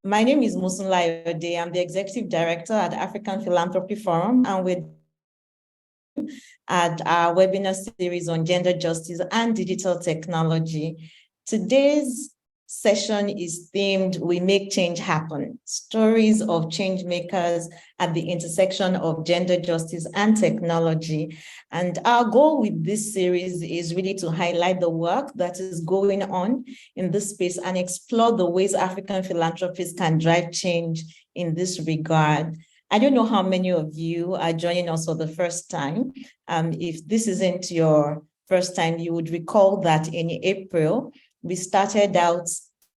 My name is Mosunla Ayode. I'm the Executive Director at African Philanthropy Forum, and we're at our webinar series on gender justice and digital technology. Today's session is themed, We Make Change Happen, Stories of Changemakers at the Intersection of Gender Justice and Technology. And our goal with this series is really to highlight the work that is going on in this space and explore the ways African philanthropists can drive change in this regard. I don't know how many of you are joining us for the first time. If this isn't your first time, you would recall that in April, we started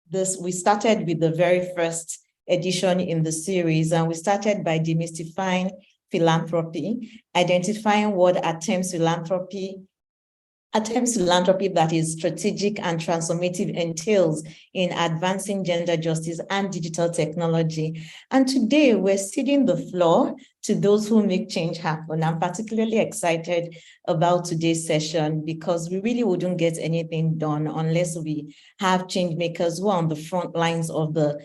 with the very first edition in the series, and we started by demystifying philanthropy, identifying what attempts philanthropy that is strategic and transformative entails in advancing gender justice and digital technology. And today we're ceding the floor to those who make change happen. I'm particularly excited about today's session because we really wouldn't get anything done unless we have change makers who are on the front lines of the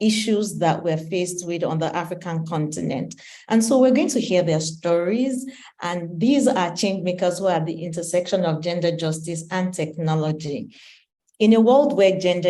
issues that we're faced with on the African continent. And so we're going to hear their stories. And these are change makers who are at the intersection of gender justice and technology. In a world where gender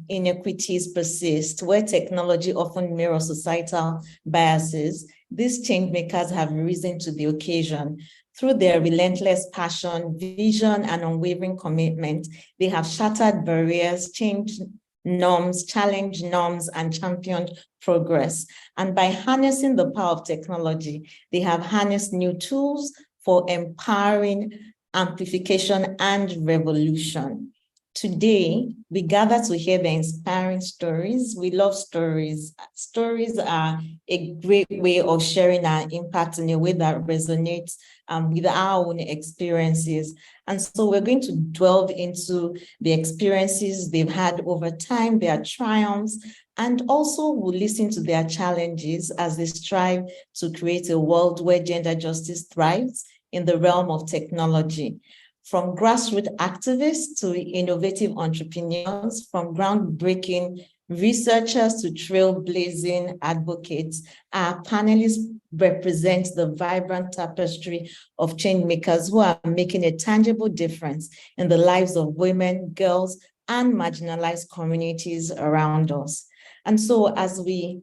inequities persist, where technology often mirrors societal biases, these change makers have risen to the occasion. Through their relentless passion, vision, and unwavering commitment, they have shattered barriers, changed norms, challenged norms, and championed progress. And by harnessing the power of technology, they have harnessed new tools for empowering amplification and revolution. Today, we gather to hear the inspiring stories. We love stories. Stories are a great way of sharing our impact in a way that resonates with our own experiences. And so we're going to delve into the experiences they've had over time, their triumphs, and also we'll listen to their challenges as they strive to create a world where gender justice thrives in the realm of technology. From grassroots activists to innovative entrepreneurs, from groundbreaking researchers to trailblazing advocates, our panelists represent the vibrant tapestry of change makers who are making a tangible difference in the lives of women, girls, and marginalized communities around us. And so as we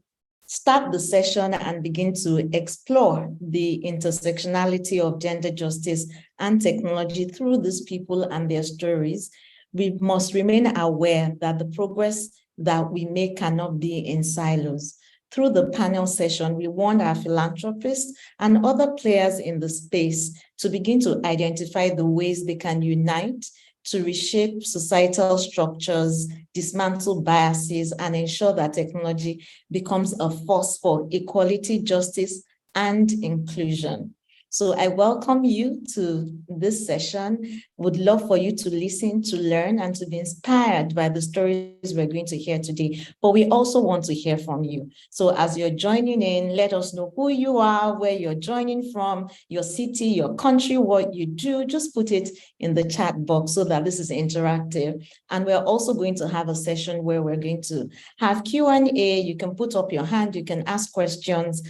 start the session and begin to explore the intersectionality of gender justice and technology through these people and their stories, we must remain aware that the progress that we make cannot be in silos. Through the panel session, we want our philanthropists and other players in the space to begin to identify the ways they can unite to reshape societal structures, dismantle biases, and ensure that technology becomes a force for equality, justice, and inclusion. So I welcome you to this session. Would love for you to listen, to learn, and to be inspired by the stories we're going to hear today. But we also want to hear from you. So as you're joining in, let us know who you are, where you're joining from, your city, your country, what you do. Just put it in the chat box so that this is interactive. And we're also going to have a session where we're going to have Q&A. You can put up your hand, you can ask questions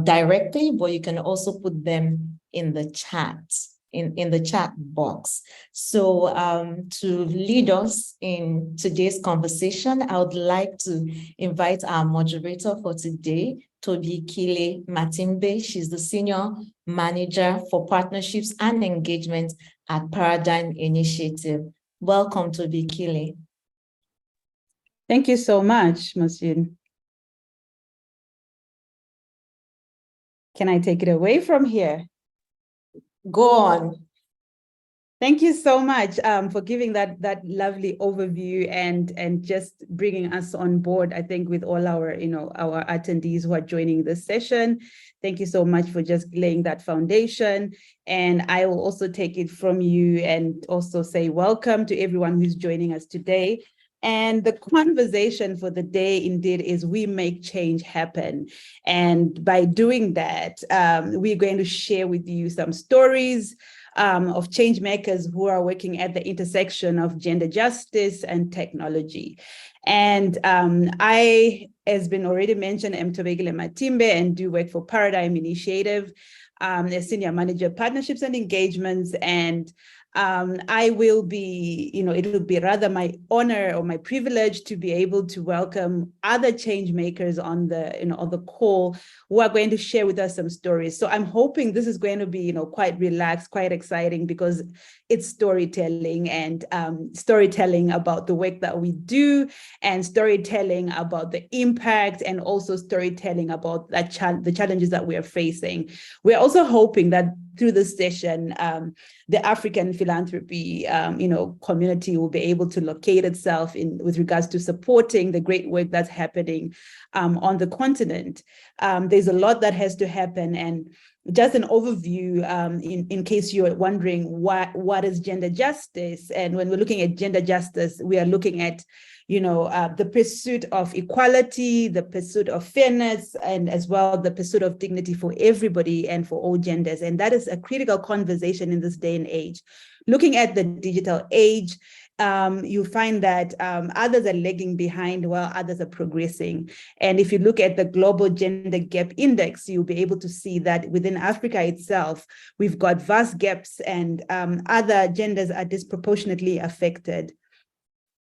directly, but you can also put them in the chat, in the chat box. So to lead us in today's conversation, I would like to invite our moderator for today, Tobikile Matimbe. She's the Senior Manager for Partnerships and Engagement at Paradigm Initiative. Welcome, Tobikile. Thank you so much, Monsieur. Can I take it away from here? Go on. Thank you so much for giving that lovely overview and just bringing us on board, I think, with all our, our attendees who are joining this session. Thank you so much for just laying that foundation. And I will also take it from you and also say welcome to everyone who's joining us today. And the conversation for the day indeed is we make change happen. And by doing that, we're going to share with you some stories of change makers who are working at the intersection of gender justice and technology. And I As been already mentioned, I'm Tobegile Matimbe and do work for Paradigm Initiative, as Senior Manager of Partnerships and Engagements. And I will be, it will be rather my honor or my privilege to be able to welcome other change makers on the call who are going to share with us some stories. So I'm hoping this is going to be, quite relaxed, quite exciting, because it's storytelling, and storytelling about the work that we do, and storytelling about the impact, and also storytelling about the challenges that we are facing. We're also hoping that through this session, the African philanthropy, community will be able to locate itself with regards to supporting the great work that's happening on the continent. There's a lot that has to happen, and just an overview, in case you're wondering what is gender justice. And when we're looking at gender justice, we are looking at the pursuit of equality, the pursuit of fairness, and as well the pursuit of dignity for everybody and for all genders. And that is a critical conversation in this day and age. Looking at the digital age, you find that others are lagging behind while others are progressing. And if you look at the Global Gender Gap Index, you'll be able to see that within Africa itself, we've got vast gaps, and other genders are disproportionately affected.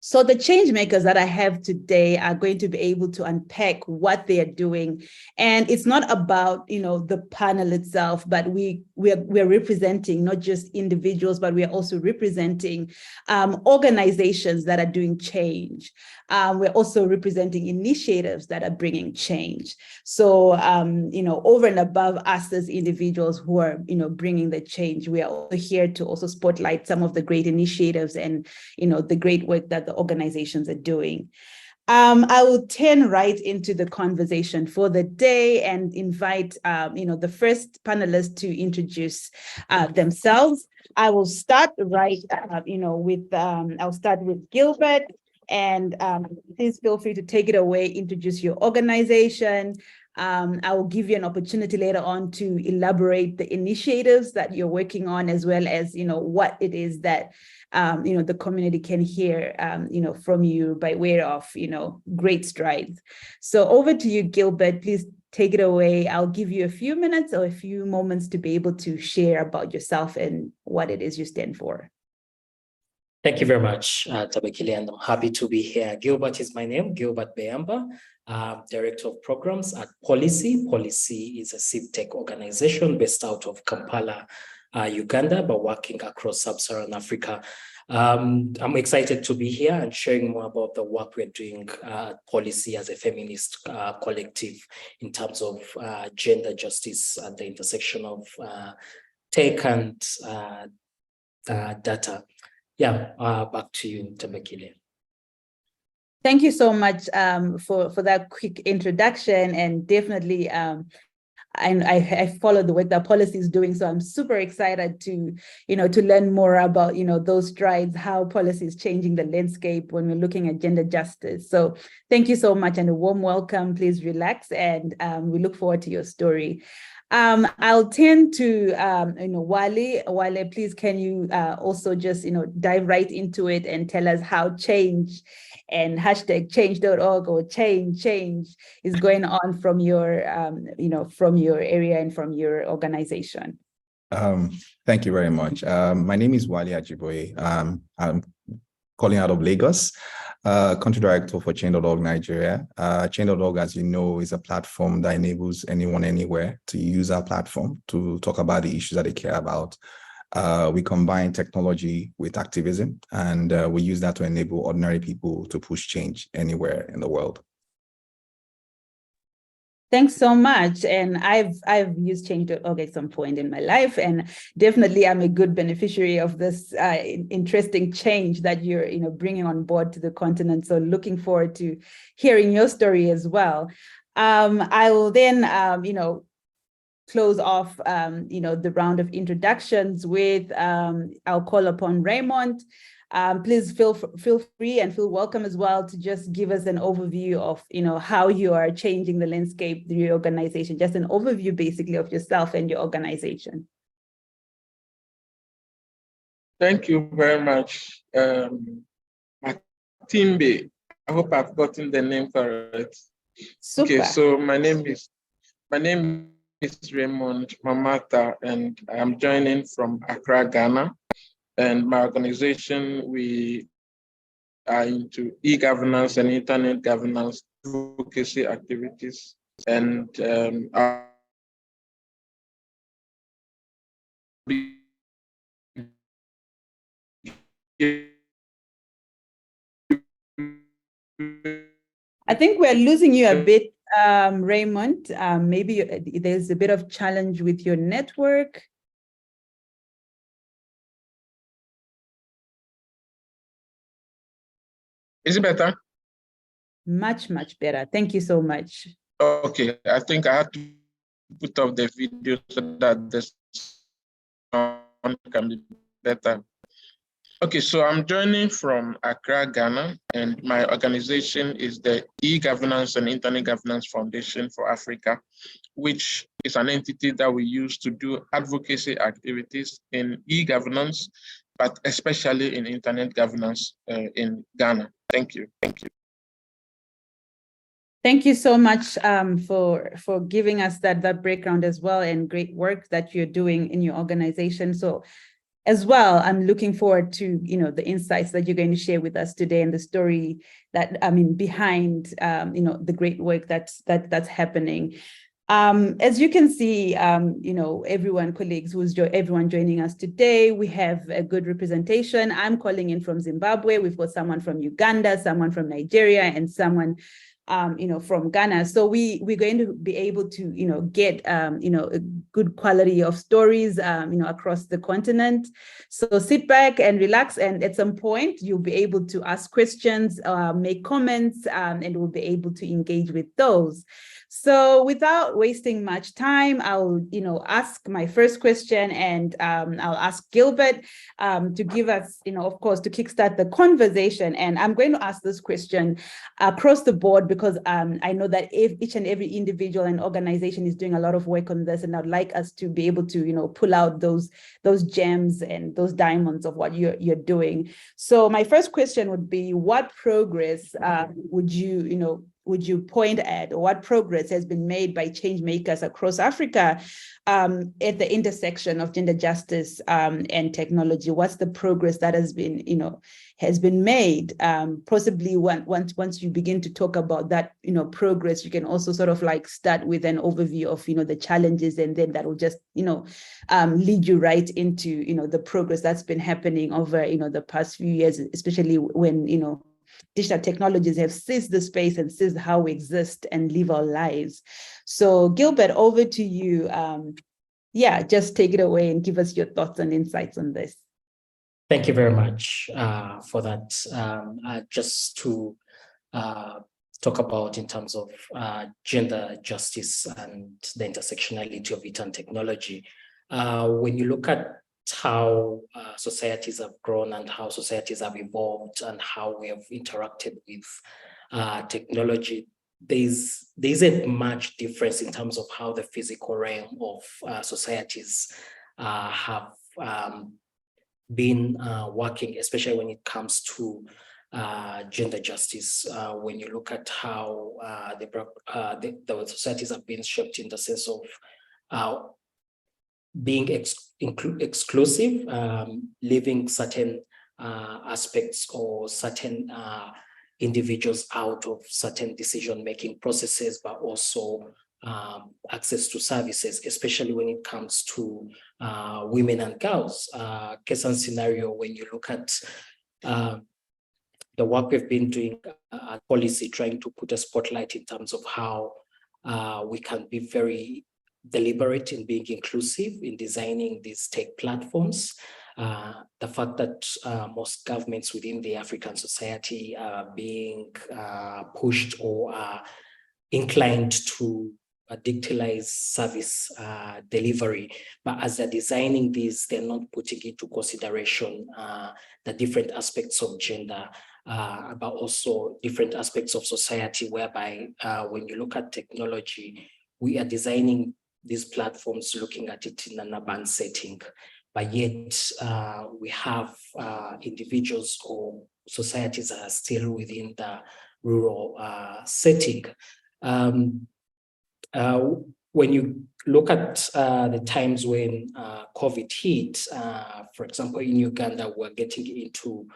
So the change makers that I have today are going to be able to unpack what they are doing. And it's not about, the panel itself, but we're representing not just individuals, but we are also representing organizations that are doing change. We're also representing initiatives that are bringing change. So, over and above us as individuals who are, bringing the change, we are also here to also spotlight some of the great initiatives and, the great work that the organizations are doing. I will turn right into the conversation for the day and invite, the first panelist to introduce themselves. I will start I'll start with Gilbert. And please feel free to take it away, introduce your organization. I will give you an opportunity later on to elaborate the initiatives that you're working on, as well as, what it is that, the community can hear, from you by way of, great strides. So over to you, Gilbert, please take it away. I'll give you a few minutes or a few moments to be able to share about yourself and what it is you stand for. Thank you very much, Tabakili, and I'm happy to be here. Gilbert is my name, Gilbert Beyamba, Director of Programs at Policy. Policy is a CivTech organization based out of Kampala, Uganda, but working across sub-Saharan Africa. I'm excited to be here and sharing more about the work we're doing at Policy as a feminist collective in terms of gender justice at the intersection of tech and data. Yeah, back to you, Tabakile. Thank you so much for that quick introduction, and definitely I follow the work that Policy is doing, so I'm super excited to learn more about those strides, how Policy is changing the landscape when we're looking at gender justice. So thank you so much, and a warm welcome. Please relax, and we look forward to your story. I'll turn to Wale. Wale, please, can you also just dive right into it and tell us how change and hashtag change.org or change is going on from your from your area and from your organization. Thank you very much. My name is Wale Ajiboye. I'm calling out of Lagos. Country Director for Change.org Nigeria. Change.org, as you know, is a platform that enables anyone anywhere to use our platform to talk about the issues that they care about. We combine technology with activism, and we use that to enable ordinary people to push change anywhere in the world. Thanks so much. And I've used Change.org at some point in my life, and definitely I'm a good beneficiary of this interesting change that you're bringing on board to the continent. So looking forward to hearing your story as well. I will then close off the round of introductions with I'll call upon Raymond. Please feel free and feel welcome as well to just give us an overview of how you are changing the landscape through your organization, just an overview basically of yourself and your organization. Thank you very much, Matimbe. I hope I've gotten the name correct. Super. Okay, so my name is Raymond Mamata, and I'm joining from Accra, Ghana. And my organization, we are into e-governance and internet governance advocacy activities. And I think we're losing you a bit, Raymond. Maybe there's a bit of challenge with your network. Is it better? Much, much better. Thank you so much. Okay, I think I had to put off the video so that the sound can be better. Okay, so I'm joining from Accra, Ghana, and my organization is the E-Governance and Internet Governance Foundation for Africa, which is an entity that we use to do advocacy activities in e-governance, but especially in internet governance in Ghana. Thank you. Thank you. Thank you so much for giving us that background as well, and great work that you're doing in your organization. So as well, I'm looking forward to the insights that you're going to share with us today, and the story that behind the great work that's happening. As you can see, everyone, colleagues, everyone joining us today, we have a good representation. I'm calling in from Zimbabwe. We've got someone from Uganda, someone from Nigeria, and someone from Ghana. So we're going to be able to, get, a good quality of stories, across the continent. So sit back and relax. And at some point, you'll be able to ask questions, make comments, and we'll be able to engage with those. So without wasting much time, I'll, ask my first question, and I'll ask Gilbert to give us, of course, to kickstart the conversation. And I'm going to ask this question across the board because I know that each and every individual and organization is doing a lot of work on this, and I'd like us to be able to, pull out those gems and those diamonds of what you're doing. So my first question would be, what progress would you point at, or what progress has been made by Changemakers across Africa at the intersection of gender justice and technology? What's the progress that has been made? Possibly once you begin to talk about that, progress, you can also sort of like start with an overview of, the challenges, and then that will just, lead you right into, the progress that's been happening over, the past few years, especially when, digital technologies have seized the space and seized how we exist and live our lives. So Gilbert, over to you. Just take it away and give us your thoughts and insights on this. Thank you very much for that. Just to talk about in terms of gender justice and the intersectionality of it and technology. When you look at how societies have grown and how societies have evolved and how we have interacted with technology, there isn't much difference in terms of how the physical realm of societies have been working, especially when it comes to gender justice. When you look at how the societies have been shaped in the sense of being exclusive, leaving certain aspects or certain individuals out of certain decision-making processes, but also access to services, especially when it comes to women and girls. Case and scenario, when you look at the work we've been doing at policy, trying to put a spotlight in terms of how we can be very deliberate in being inclusive in designing these tech platforms. The fact that most governments within the African society are being pushed or are inclined to digitalize service delivery, but as they're designing these, they're not putting into consideration the different aspects of gender, but also different aspects of society, whereby when you look at technology, we are designing these platforms looking at it in an urban setting, but yet we have individuals or societies that are still within the rural setting. When you look at the times when COVID hit, for example, in Uganda, we're getting into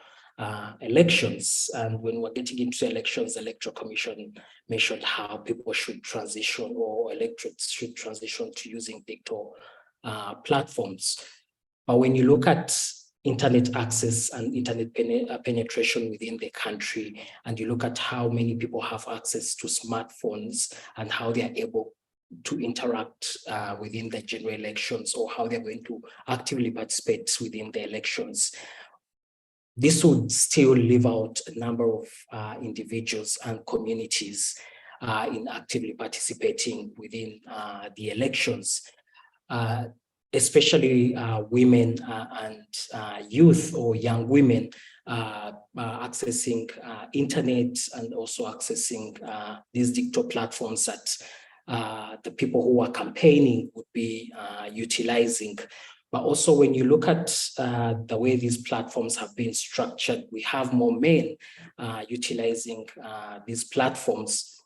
elections. And when we're getting into elections, the Electoral Commission mentioned how people should transition, or electorates should transition to using digital platforms. But when you look at internet access and internet penetration within the country, and you look at how many people have access to smartphones and how they are able to interact within the general elections, or how they're going to actively participate within the elections, this would still leave out a number of individuals and communities in actively participating within the elections, especially women and youth or young women accessing internet, and also accessing these digital platforms that the people who are campaigning would be utilizing. But also, when you look at the way these platforms have been structured, we have more men utilizing these platforms,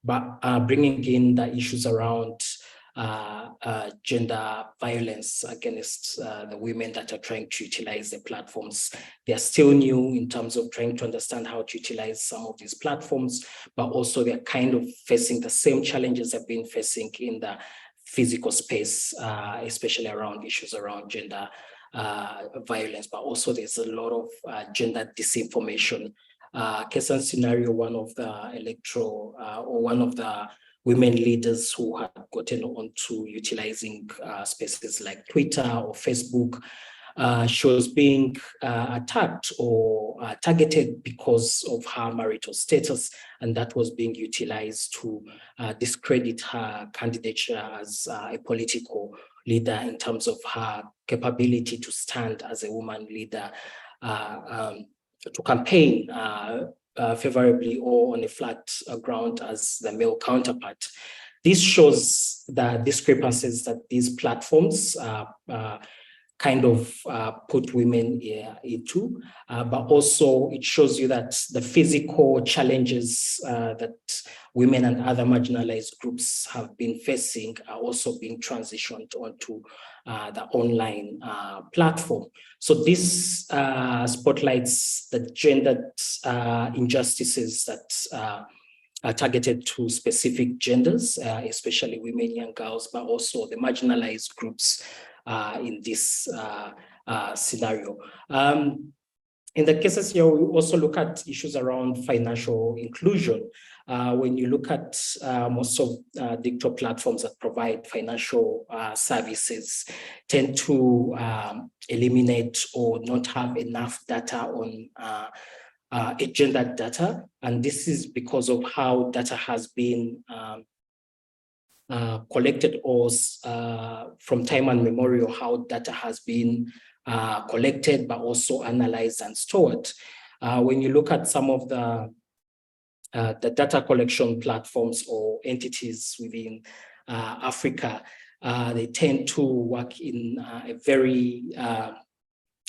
but bringing in the issues around gender violence against the women that are trying to utilize the platforms. They are still new in terms of trying to understand how to utilize some of these platforms, but also they're kind of facing the same challenges they've been facing in the physical space, especially around issues around gender violence, but also there's a lot of gender disinformation. Case and scenario, one of the electoral or one of the women leaders who had gotten onto utilizing spaces like Twitter or Facebook, she was being attacked or targeted because of her marital status, and that was being utilized to discredit her candidature as a political leader in terms of her capability to stand as a woman leader, to campaign favorably or on a flat ground as the male counterpart. This shows the discrepancies that these platforms kind of put women into, but also it shows you that the physical challenges that women and other marginalized groups have been facing are also being transitioned onto the online platform. So this spotlights the gendered injustices that are targeted to specific genders, especially women, young girls, but also the marginalized groups in this scenario. In the cases here, we also look at issues around financial inclusion. When you look at most of digital platforms that provide financial services tend to eliminate or not have enough data on gender data. And this is because of how data has been collected, or from time immemorial, how data has been collected, but also analyzed and stored. When you look at some of the data collection platforms or entities within Africa, they tend to work in a very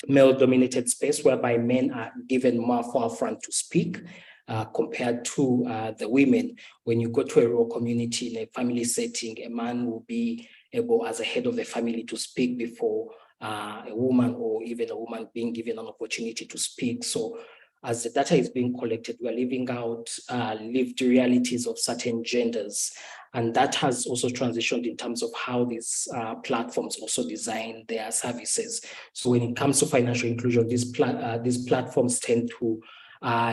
male-dominated space, whereby men are given more forefront to speak compared to the women. When you go to a rural community in a family setting, a man will be able, as a head of the family, to speak before a woman, or even a woman being given an opportunity to speak. So as the data is being collected, we're leaving out lived realities of certain genders. And that has also transitioned in terms of how these platforms also design their services. So when it comes to financial inclusion, these platforms tend to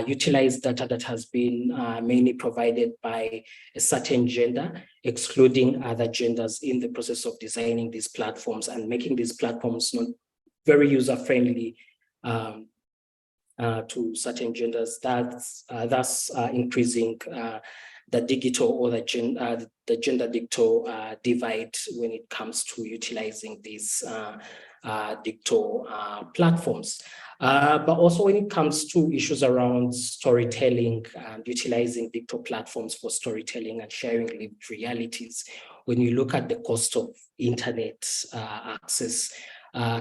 utilize data that has been mainly provided by a certain gender, excluding other genders in the process of designing these platforms and making these platforms not very user-friendly to certain genders. That's thus increasing the digital or the gender digital divide when it comes to utilizing these digital platforms. But also when it comes to issues around storytelling and utilizing digital platforms for storytelling and sharing lived realities, when you look at the cost of internet access,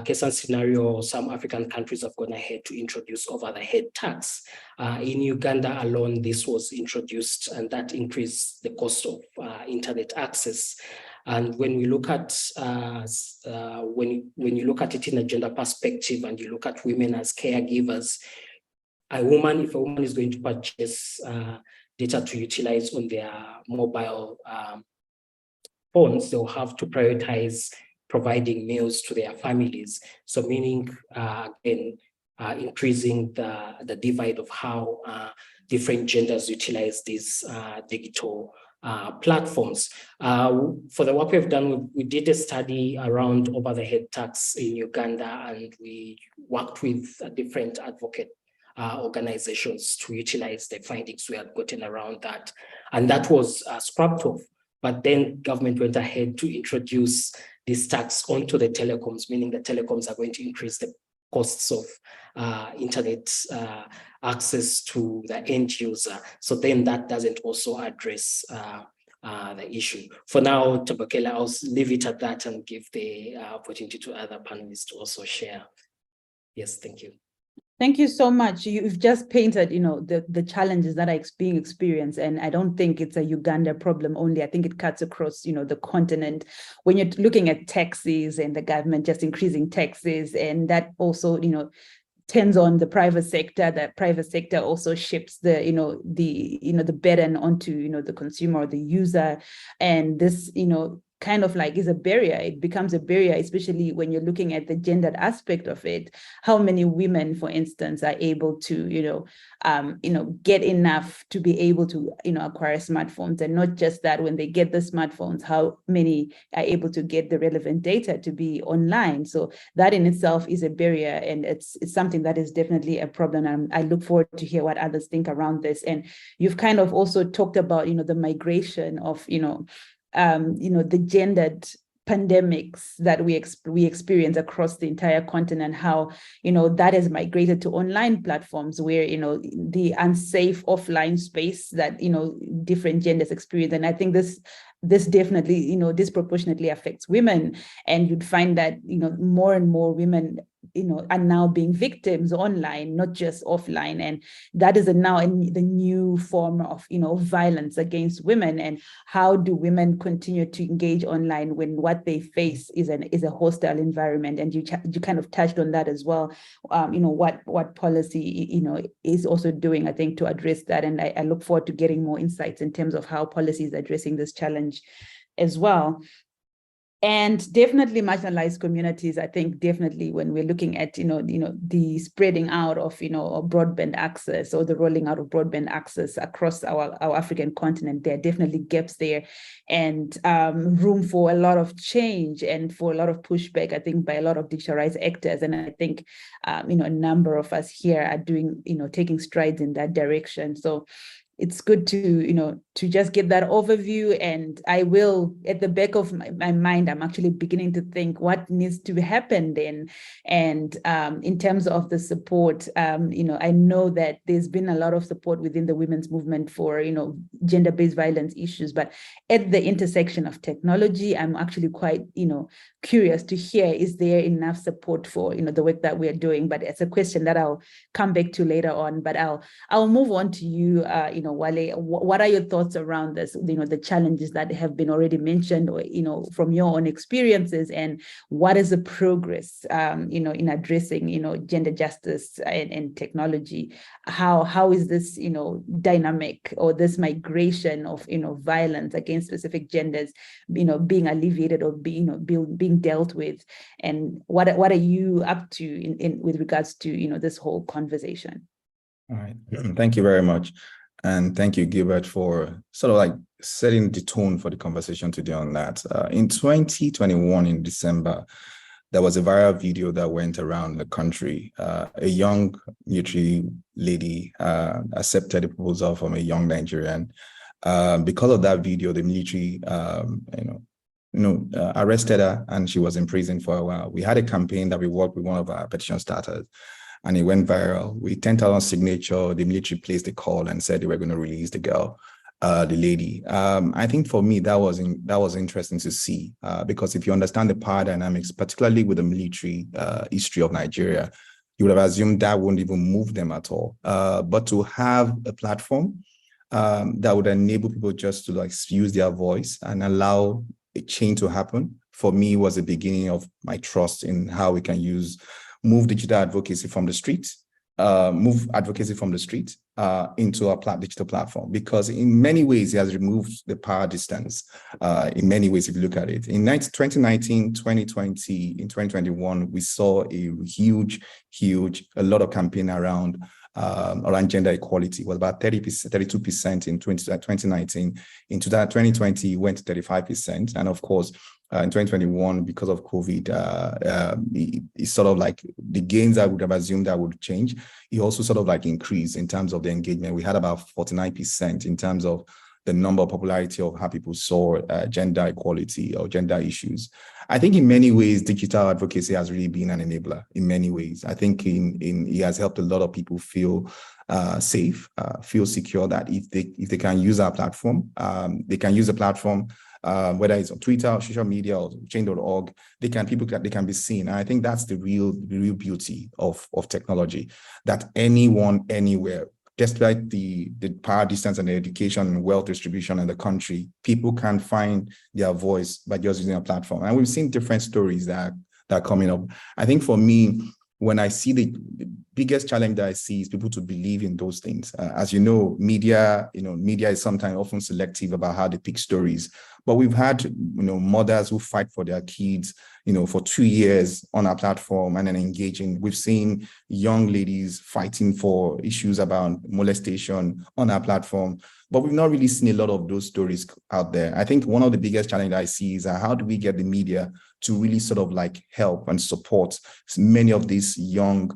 case and scenario, some African countries have gone ahead to introduce over-the-head tax. In Uganda alone, this was introduced, and that increased the cost of internet access. And when we look at when you look at it in a gender perspective, and you look at women as caregivers, if a woman is going to purchase data to utilize on their mobile phones, they'll have to prioritize providing meals to their families. So meaning, again, increasing the divide of how different genders utilize these digital platforms. For the work we've done, we did a study around over-the-head tax in Uganda, and we worked with different advocate organizations to utilize the findings we had gotten around that. And that was scrapped off. But then government went ahead to introduce this tax onto the telecoms, meaning the telecoms are going to increase the costs of internet access to the end user. So then that doesn't also address the issue. For now, Tabakele, I'll leave it at that and give the opportunity to other panelists to also share. Yes, thank you. Thank you so much. You've just painted, the challenges that are being experienced, and I don't think it's a Uganda problem only. I think it cuts across, the continent. When you're looking at taxes and the government just increasing taxes, and that also, turns on the private sector. That private sector also shifts the burden onto, the consumer or the user, and this, kind of like is a barrier. It becomes a barrier, especially when you're looking at the gendered aspect of it. How many women, for instance, are able to, get enough to be able to, acquire smartphones? And not just that, when they get the smartphones, how many are able to get the relevant data to be online? So that in itself is a barrier, and it's something that is definitely a problem. And I look forward to hear what others think around this. And you've kind of also talked about, the migration of, the gendered pandemics that we experience across the entire continent, how, that has migrated to online platforms where, the unsafe offline space that, different genders experience. And I think this definitely, disproportionately affects women. And you'd find that, more and more women, are now being victims online, not just offline. And that is now the new form of, violence against women. And how do women continue to engage online when what they face is a hostile environment? And you kind of touched on that as well. What policy, is also doing, I think, to address that. And I look forward to getting more insights in terms of how policy is addressing this challenge as well. And definitely marginalized communities, I think definitely when we're looking at, the spreading out of, broadband access, or the rolling out of broadband access across our African continent, there are definitely gaps there, and room for a lot of change and for a lot of pushback, I think, by a lot of digital rights actors. And I think, a number of us here are doing, taking strides in that direction. So it's good to, to just get that overview. And I will, at the back of my mind, I'm actually beginning to think what needs to happen then. And in terms of the support, I know that there's been a lot of support within the women's movement for, gender-based violence issues, but at the intersection of technology, I'm actually quite, curious to hear, is there enough support for, the work that we're doing? But it's a question that I'll come back to later on, but I'll move on to you, Wale. What are your thoughts around this, the challenges that have been already mentioned, or, from your own experiences, and what is the progress, in addressing, gender justice and technology? How is this, dynamic, or this migration of, violence against specific genders, being alleviated or being dealt with? And what are you up to in with regards to, this whole conversation? All right. Thank you very much. And thank you, Gilbert, for sort of like setting the tone for the conversation today on that. In 2021, in December, there was a viral video that went around the country. A young military lady accepted a proposal from a young Nigerian. Because of that video, the military, arrested her, and she was in prison for a while. We had a campaign that we worked with one of our petition starters, and it went viral. With 10,000 signatures, the military placed a call and said they were going to release the girl. the lady. I think for me, that was interesting to see, because if you understand the power dynamics, particularly with the military history of Nigeria, you would have assumed that wouldn't even move them at all. But to have a platform that would enable people just to like use their voice and allow a change to happen, for me was the beginning of my trust in how we can move digital advocacy from the streets, into a digital platform, because in many ways it has removed the power distance. In many ways, if you look at it, in 2019, 2020, in 2021, we saw a a lot of campaign around gender equality. It was about 32% in 2019. In 2020, it went to 35%. And of course, in 2021, because of COVID, it's sort of like the gains I would have assumed that would change. It also sort of like increased in terms of the engagement. We had about 49% in terms of the number of popularity of how people saw gender equality or gender issues. I think in many ways, digital advocacy has really been an enabler in many ways. I think it has helped a lot of people feel safe, feel secure that if they can use our platform, they can use the platform, whether it's on Twitter or social media or change.org, they can be seen. And I think that's the real beauty of technology, that anyone, anywhere, despite the power distance and the education and wealth distribution in the country, people can find their voice by just using a platform. And we've seen different stories that are coming up. I think for me, when I see the biggest challenge that I see is people to believe in those things. As you know, media is sometimes often selective about how they pick stories. But we've had, mothers who fight for their kids, for 2 years on our platform and then engaging. We've seen young ladies fighting for issues about molestation on our platform, but we've not really seen a lot of those stories out there. I think one of the biggest challenges I see is how do we get the media to really sort of like help and support many of these young,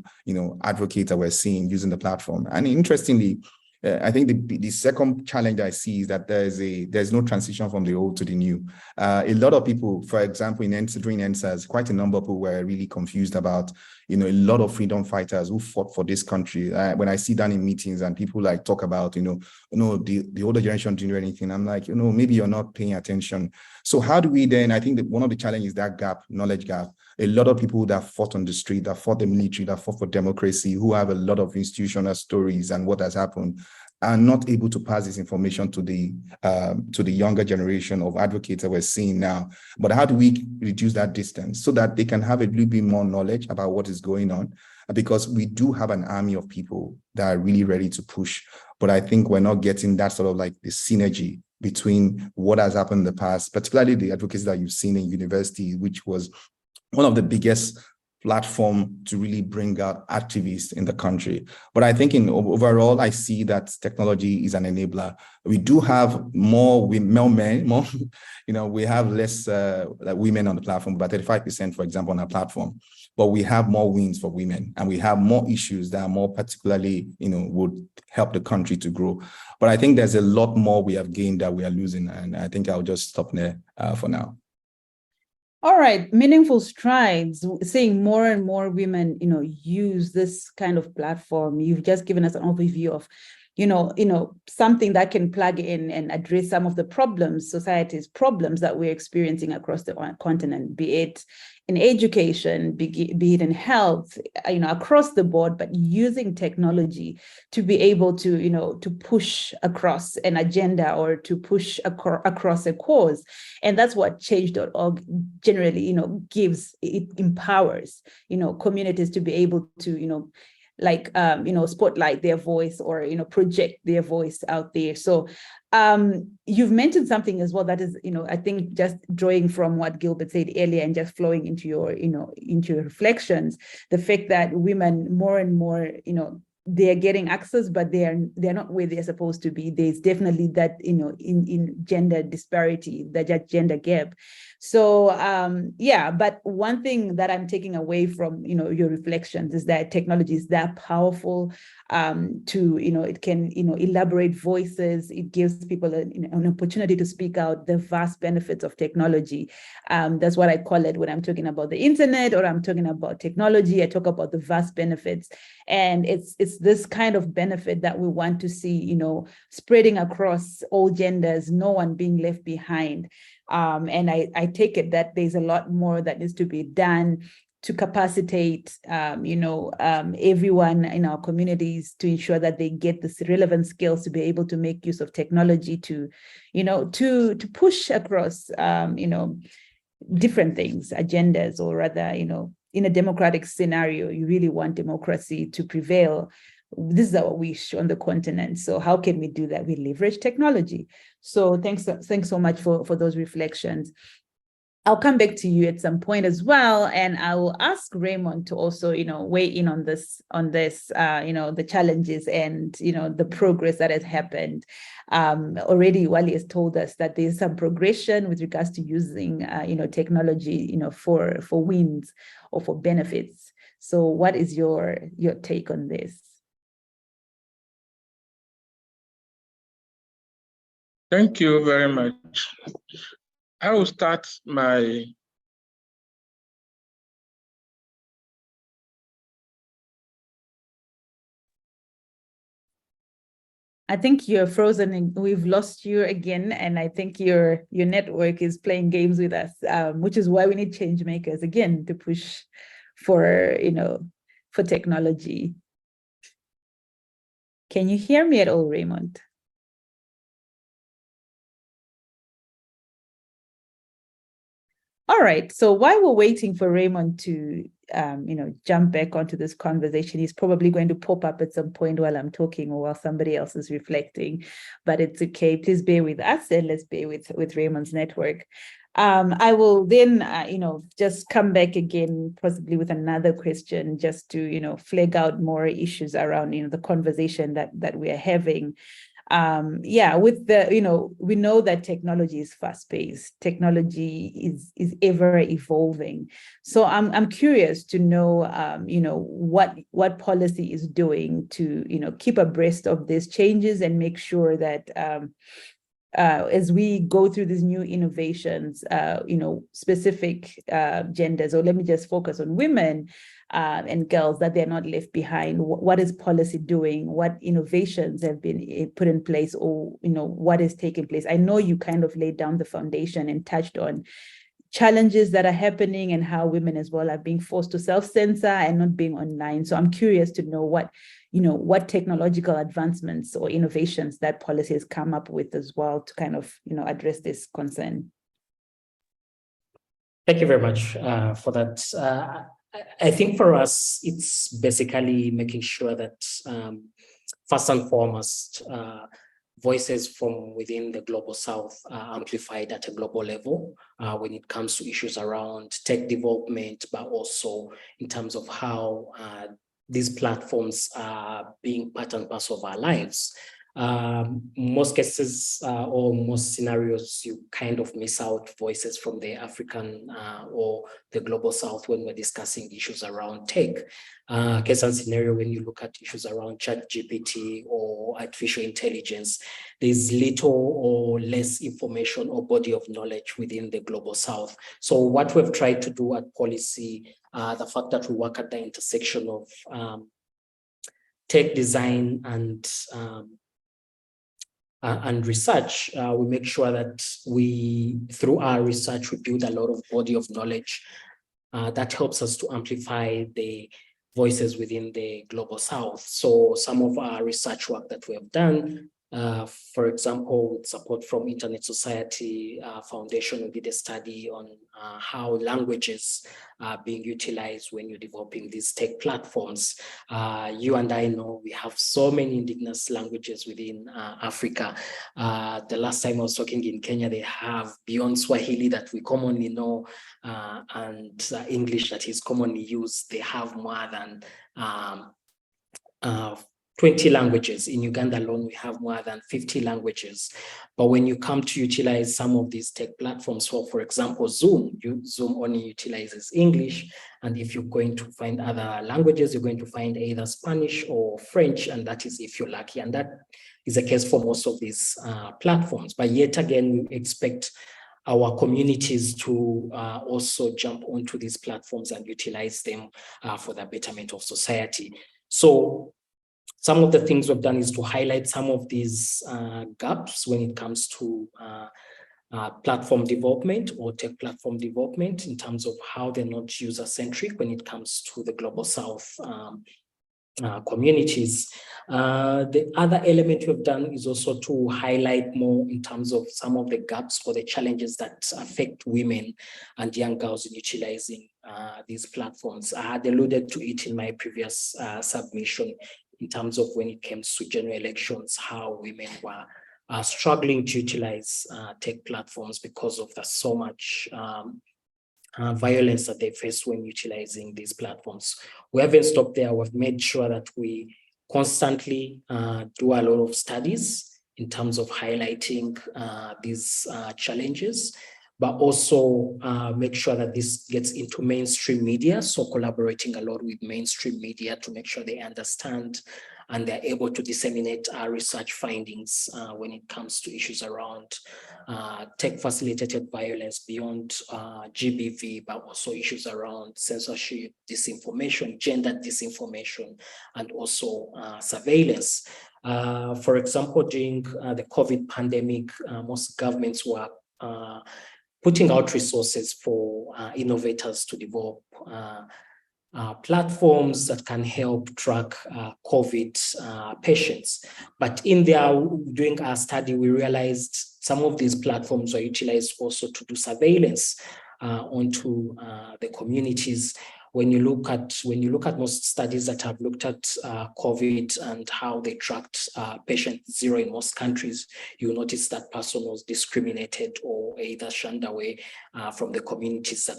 advocates that we're seeing using the platform. And interestingly, I think the second challenge I see is that there's no transition from the old to the new. A lot of people, for example, during NSAS, quite a number of people were really confused about, a lot of freedom fighters who fought for this country. When I sit down in meetings and people like talk about, the older generation didn't do anything, I'm like, maybe you're not paying attention. So how do we then, I think that one of the challenges is that gap, knowledge gap. A lot of people that fought on the street, that fought the military, that fought for democracy, who have a lot of institutional stories and what has happened, are not able to pass this information to the younger generation of advocates that we're seeing now. But how do we reduce that distance so that they can have a little bit more knowledge about what is going on? Because we do have an army of people that are really ready to push, but I think we're not getting that sort of like the synergy between what has happened in the past, particularly the advocacy that you've seen in university, which was one of the biggest platform to really bring out activists in the country. But I think overall, I see that technology is an enabler. We do have more men, we have less women on the platform, about 35%, for example, on our platform. But we have more wins for women, and we have more issues that are more particularly, would help the country to grow. But I think there's a lot more we have gained that we are losing, and I think I'll just stop there for now. All right, meaningful strides, seeing more and more women, use this kind of platform. You've just given us an overview of, something that can plug in and address some of the society's problems that we're experiencing across the continent, be it in education, be it in health, across the board, but using technology to be able to, to push across an agenda or to push across a cause. And that's what change.org generally, gives. It empowers, communities to be able to, spotlight their voice or, project their voice out there. So you've mentioned something as well that is, I think just drawing from what Gilbert said earlier and just flowing into your, into your reflections, the fact that women more and more, they're getting access, but they're not where they're supposed to be. There's definitely that, in gender disparity, that gender gap. So but one thing that I'm taking away from, your reflections is that technology is that powerful to, it can, elaborate voices. It gives people an opportunity to speak out the vast benefits of technology. That's what I call it when I'm talking about the internet or I'm talking about technology. I talk about the vast benefits, and it's this kind of benefit that we want to see, you know, spreading across all genders, no one being left behind. And I take it that there's a lot more that needs to be done to capacitate, everyone in our communities to ensure that they get the relevant skills to be able to make use of technology to push across, different things, agendas, or rather, in a democratic scenario, you really want democracy to prevail. This is our wish on the continent. So how can we do that? We leverage technology. So thanks so much for those reflections. I'll come back to you at some point as well, and I will ask Raymond to also, weigh in on this, the challenges and, the progress that has happened. Already, Wally has told us that there's some progression with regards to using, technology, for wins or for benefits. So, what is your take on this? Thank you very much. I will start my I think you're frozen and we've lost you again. And I think your network is playing games with us, which is why we need Changemakers again to push for, for technology. Can you hear me at all, Raymond? All right, so while we're waiting for Raymond to, jump back onto this conversation, he's probably going to pop up at some point while I'm talking or while somebody else is reflecting, but it's okay. Please bear with us and let's bear with Raymond's network. I will then, just come back again, possibly with another question, just to, flag out more issues around, the conversation that we are having. With the, we know that technology is fast-paced. Technology is ever evolving. So I'm curious to know, what policy is doing to, keep abreast of these changes and make sure that as we go through these new innovations, specific genders, or let me just focus on women and girls, that they're not left behind. What is policy doing? What innovations have been put in place, or what is taking place? I know you kind of laid down the foundation and touched on challenges that are happening and how women as well are being forced to self-censor and not being online. So I'm curious to know what technological advancements or innovations that policy has come up with as well to kind of, address this concern. Thank you very much for that. I think for us, it's basically making sure that first and foremost, voices from within the global south are amplified at a global level when it comes to issues around tech development, but also in terms of how these platforms are being part and parcel of our lives. Most cases or most scenarios, you kind of miss out voices from the African or the global south when we're discussing issues around tech. Case and scenario, when you look at issues around ChatGPT or artificial intelligence, there's little or less information or body of knowledge within the global south. So what we've tried to do at policy, the fact that we work at the intersection of tech design and research, we make sure that through our research, we build a lot of body of knowledge that helps us to amplify the voices within the global south. So some of our research work that we have done, for example, with support from Internet Society Foundation, we did a study on how languages are being utilized when you're developing these tech platforms. You and I know we have so many indigenous languages within Africa. The last time I was talking in Kenya, they have beyond Swahili that we commonly know and English that is commonly used. They have more than 20 languages. In Uganda alone, we have more than 50 languages. But when you come to utilize some of these tech platforms, for example, Zoom only utilizes English. And if you're going to find other languages, you're going to find either Spanish or French, and that is if you're lucky. And that is the case for most of these platforms. But yet again, we expect our communities to also jump onto these platforms and utilize them for the betterment of society. So some of the things we've done is to highlight some of these gaps when it comes to platform development or tech platform development in terms of how they're not user-centric when it comes to the Global South communities. The other element we've done is also to highlight more in terms of some of the gaps or the challenges that affect women and young girls in utilizing these platforms. I had alluded to it in my previous submission in terms of when it comes to general elections, how women were struggling to utilize tech platforms because of the so much violence that they face when utilizing these platforms. We haven't stopped there. We've made sure that we constantly do a lot of studies in terms of highlighting these challenges, but also make sure that this gets into mainstream media. So collaborating a lot with mainstream media to make sure they understand and they're able to disseminate our research findings when it comes to issues around tech-facilitated violence beyond GBV, but also issues around censorship, disinformation, gender disinformation, and also surveillance. For example, during the COVID pandemic, most governments were putting out resources for innovators to develop platforms that can help track COVID patients. But in there, during our study, we realized some of these platforms are utilized also to do surveillance onto the communities. When you look at most studies that have looked at COVID and how they tracked patient zero in most countries, you notice that person was discriminated or either shunned away from the communities that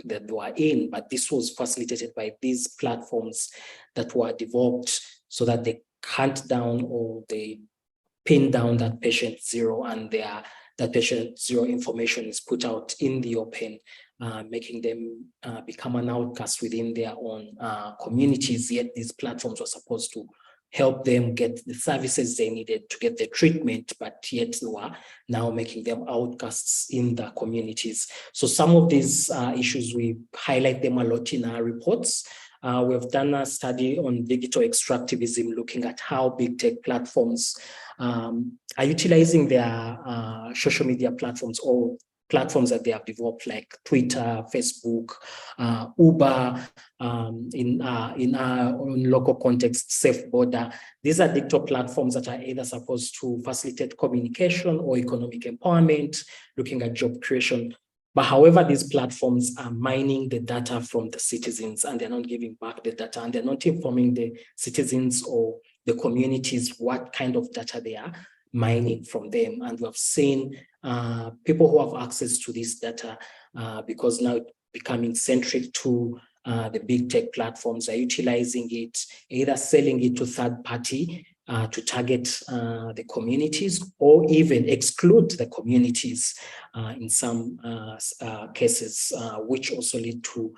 they were in. But this was facilitated by these platforms that were developed so that they hunt down or they pin down that patient zero, and that patient zero information is put out in the open, making them become an outcast within their own communities. Yet these platforms were supposed to help them get the services they needed to get the treatment, but yet they were now making them outcasts in the communities. So some of these issues, we highlight them a lot in our reports. We've done a study on digital extractivism, looking at how big tech platforms are utilizing their social media platforms or platforms that they have developed, like Twitter, Facebook, Uber, in our own local context, Safe Border. These are digital platforms that are either supposed to facilitate communication or economic empowerment, looking at job creation. But however, these platforms are mining the data from the citizens, and they're not giving back the data, and they're not informing the citizens or the communities what kind of data they are mining from them. And we've seen people who have access to this data, because now it's becoming centric to the big tech platforms, are utilizing it, either selling it to third party to target the communities, or even exclude the communities in some cases, which also lead to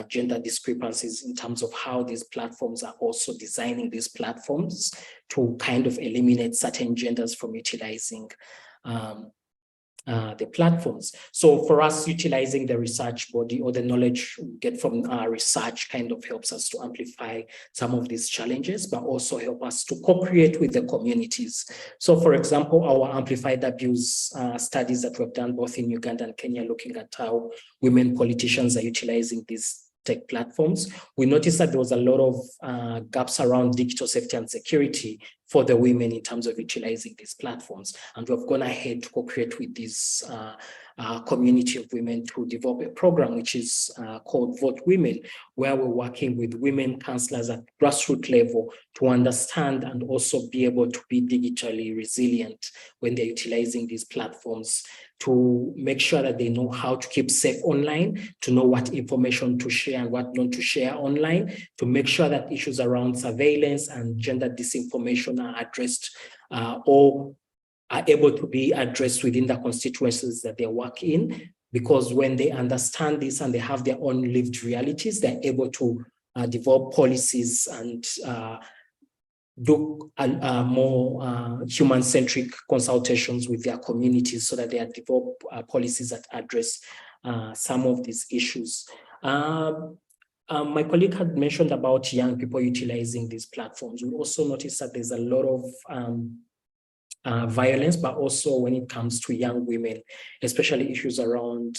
gender discrepancies in terms of how these platforms are also designing these platforms to kind of eliminate certain genders from utilizing the platforms. So for us, utilizing the research body or the knowledge we get from our research kind of helps us to amplify some of these challenges, but also help us to co-create with the communities. So for example, our amplified abuse studies that we've done both in Uganda and Kenya, looking at how women politicians are utilizing these tech platforms, we noticed that there was a lot of gaps around digital safety and security for the women in terms of utilizing these platforms. And we've gone ahead to co-create with this community of women to develop a program which is called Vote Women, where we're working with women councillors at grassroots level to understand and also be able to be digitally resilient when they're utilizing these platforms, to make sure that they know how to keep safe online, to know what information to share and what not to share online, to make sure that issues around surveillance and gender disinformation are addressed or are able to be addressed within the constituencies that they work in. Because when they understand this and they have their own lived realities, they're able to develop policies and do more human-centric consultations with their communities so that they develop policies that address some of these issues. my colleague had mentioned about young people utilizing these platforms. We also noticed that there's a lot of violence, but also when it comes to young women, especially issues around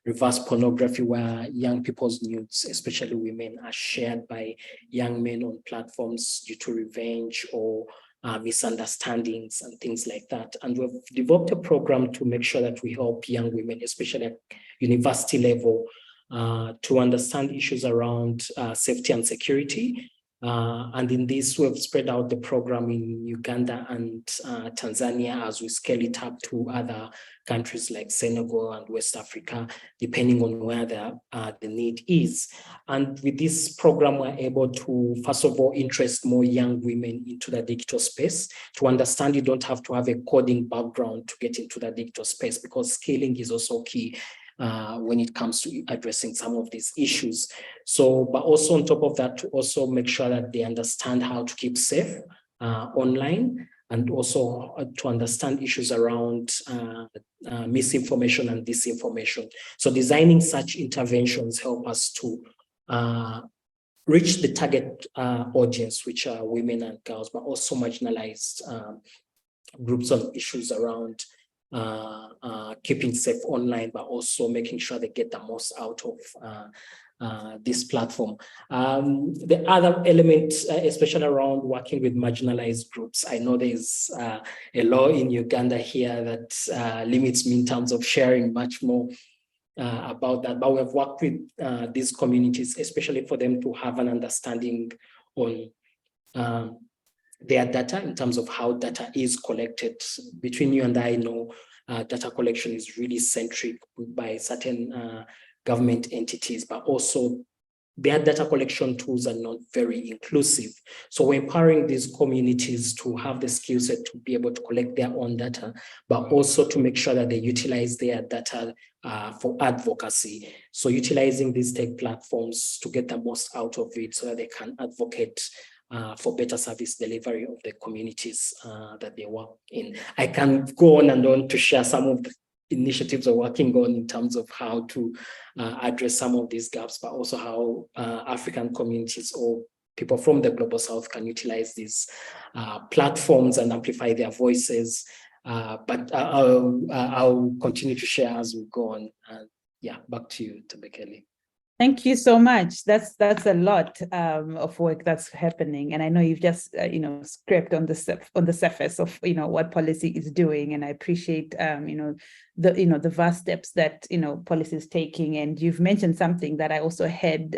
reverse pornography, where young people's nudes, especially women, are shared by young men on platforms due to revenge or misunderstandings and things like that. And we've developed a program to make sure that we help young women, especially at university level, to understand issues around safety and security. And in this, we've spread out the program in Uganda and Tanzania as we scale it up to other countries like Senegal and West Africa, depending on where the need is. And with this program, we're able to, first of all, interest more young women into the digital space. To understand, you don't have to have a coding background to get into the digital space, because scaling is also key when it comes to addressing some of these issues. So, but also on top of that, to also make sure that they understand how to keep safe online, and also to understand issues around misinformation and disinformation. So designing such interventions help us to reach the target audience, which are women and girls, but also marginalized groups on issues around keeping safe online, but also making sure they get the most out of this platform. The other element, especially around working with marginalized groups, I know there's a law in Uganda here that limits me in terms of sharing much more about that, but we've worked with these communities, especially for them to have an understanding on their data in terms of how data is collected. Between you and I know data collection is really centric by certain government entities, but also their data collection tools are not very inclusive. So we're empowering these communities to have the skill set to be able to collect their own data, but also to make sure that they utilize their data for advocacy. So utilizing these tech platforms to get the most out of it so that they can advocate for better service delivery of the communities that they work in. I can go on and on to share some of the initiatives we're working on in terms of how to address some of these gaps, but also how African communities or people from the Global South can utilize these platforms and amplify their voices. But I'll continue to share as we go on. Yeah, back to you, Tabekele. Thank you so much. That's a lot of work that's happening, and I know you've just scraped on the surface of what policy is doing, and I appreciate the vast steps that policy is taking. And you've mentioned something that I also heard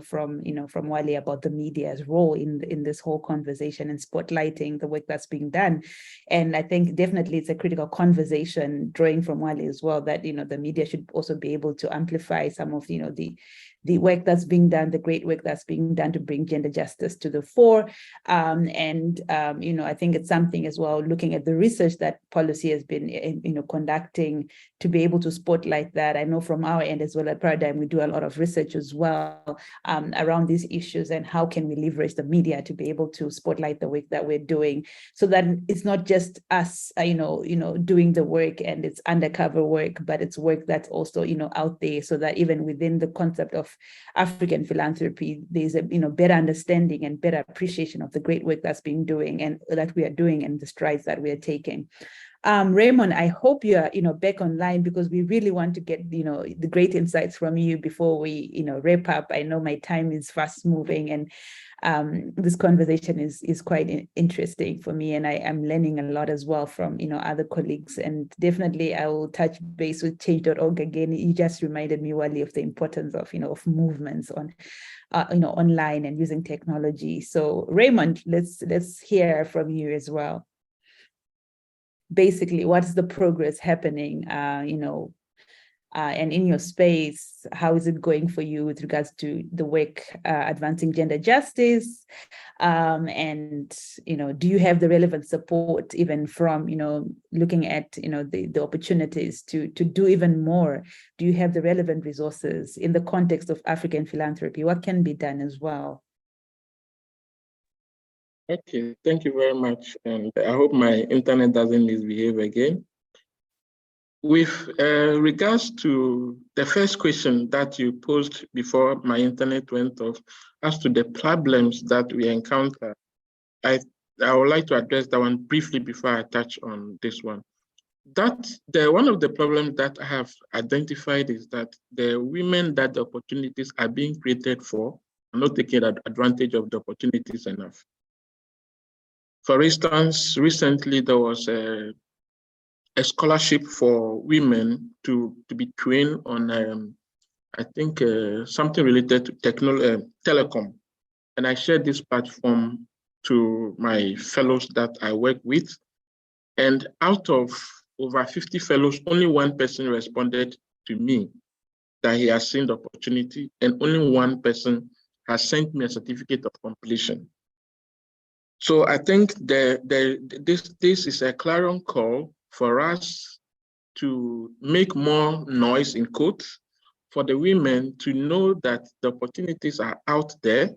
from Wale about the media's role in this whole conversation and spotlighting the work that's being done. And I think definitely it's a critical conversation, drawing from Wale as well, that the media should also be able to amplify some of the work that's being done, the great work that's being done to bring gender justice to the fore. I think it's something as well, looking at the research that policy has been conducting, to be able to spotlight that. I know from our end as well at Paradigm, we do a lot of research as well around these issues, and how can we leverage the media to be able to spotlight the work that we're doing, so that it's not just us, doing the work and it's undercover work, but it's work that's also, out there, so that even within the concept of African philanthropy, there's a better understanding and better appreciation of the great work that's being doing and that we are doing, and the strides that we are taking. Raymond, I hope you are back online, because we really want to get the great insights from you before we wrap up. I know my time is fast moving, and this conversation is quite interesting for me, and I am learning a lot as well from other colleagues. And definitely I will touch base with change.org again. You just reminded me, Wally, of the importance of of movements on online and using technology. So Raymond, let's hear from you as well. Basically, what's the progress happening and in your space? How is it going for you with regards to the work advancing gender justice? And do you have the relevant support, even from looking at the opportunities to do even more? Do you have the relevant resources in the context of African philanthropy? What can be done as well? Okay, thank you very much. And I hope my internet doesn't misbehave again. With regards to the first question that you posed before my internet went off, as to the problems that we encounter, I would like to address that one briefly before I touch on this one. One of the problems that I have identified is that the women that the opportunities are being created for are not taking advantage of the opportunities enough. For instance, recently there was a scholarship for women to be trained on, I think, something related to telecom. And I shared this platform to my fellows that I work with. And out of over 50 fellows, only one person responded to me that he has seen the opportunity, and only one person has sent me a certificate of completion. So I think this is a clarion call for us to make more noise in quotes, for the women to know that the opportunities are out there.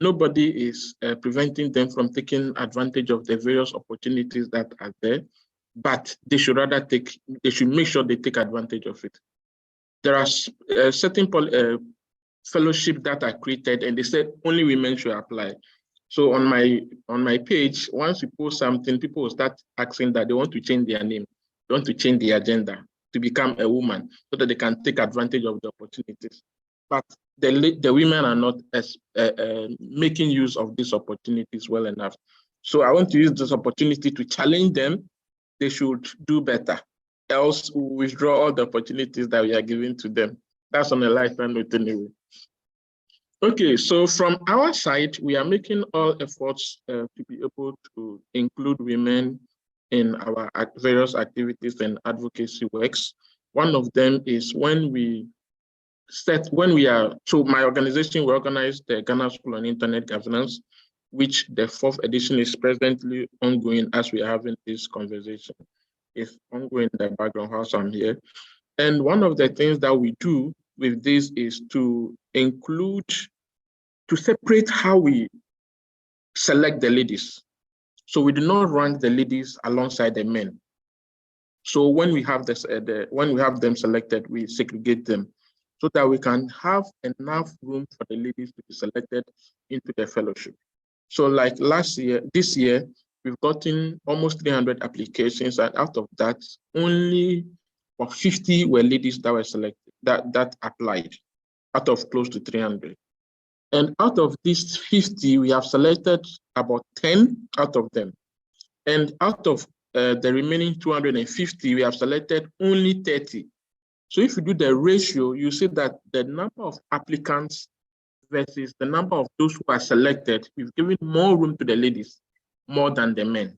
Nobody is preventing them from taking advantage of the various opportunities that are there, but they should make sure they take advantage of it. There are certain fellowships that are created, and they said only women should apply. So on my page, once you post something, people will start asking that they want to change their name, they want to change the agenda to become a woman so that they can take advantage of the opportunities. But the women are not making use of these opportunities well enough. So I want to use this opportunity to challenge them. They should do better, else we'll withdraw all the opportunities that we are giving to them. That's on a lighter note anyway. Okay, so from our side, we are making all efforts to be able to include women in our various activities and advocacy works. One of them is so my organization, we organized the Ghana School on Internet Governance, which the 4th edition is presently ongoing as we are having this conversation. It's ongoing in the background house I'm here. And one of the things that we do with this is to separate how we select the ladies. So we do not rank the ladies alongside the men. So when we have them selected, we segregate them so that we can have enough room for the ladies to be selected into the fellowship. So like this year, we've gotten almost 300 applications, and out of that, only 50 were ladies that were selected, that applied, out of close to 300. And out of these 50, we have selected about 10 out of them. And out of the remaining 250, we have selected only 30. So if you do the ratio, you see that the number of applicants versus the number of those who are selected, we've given more room to the ladies, more than the men.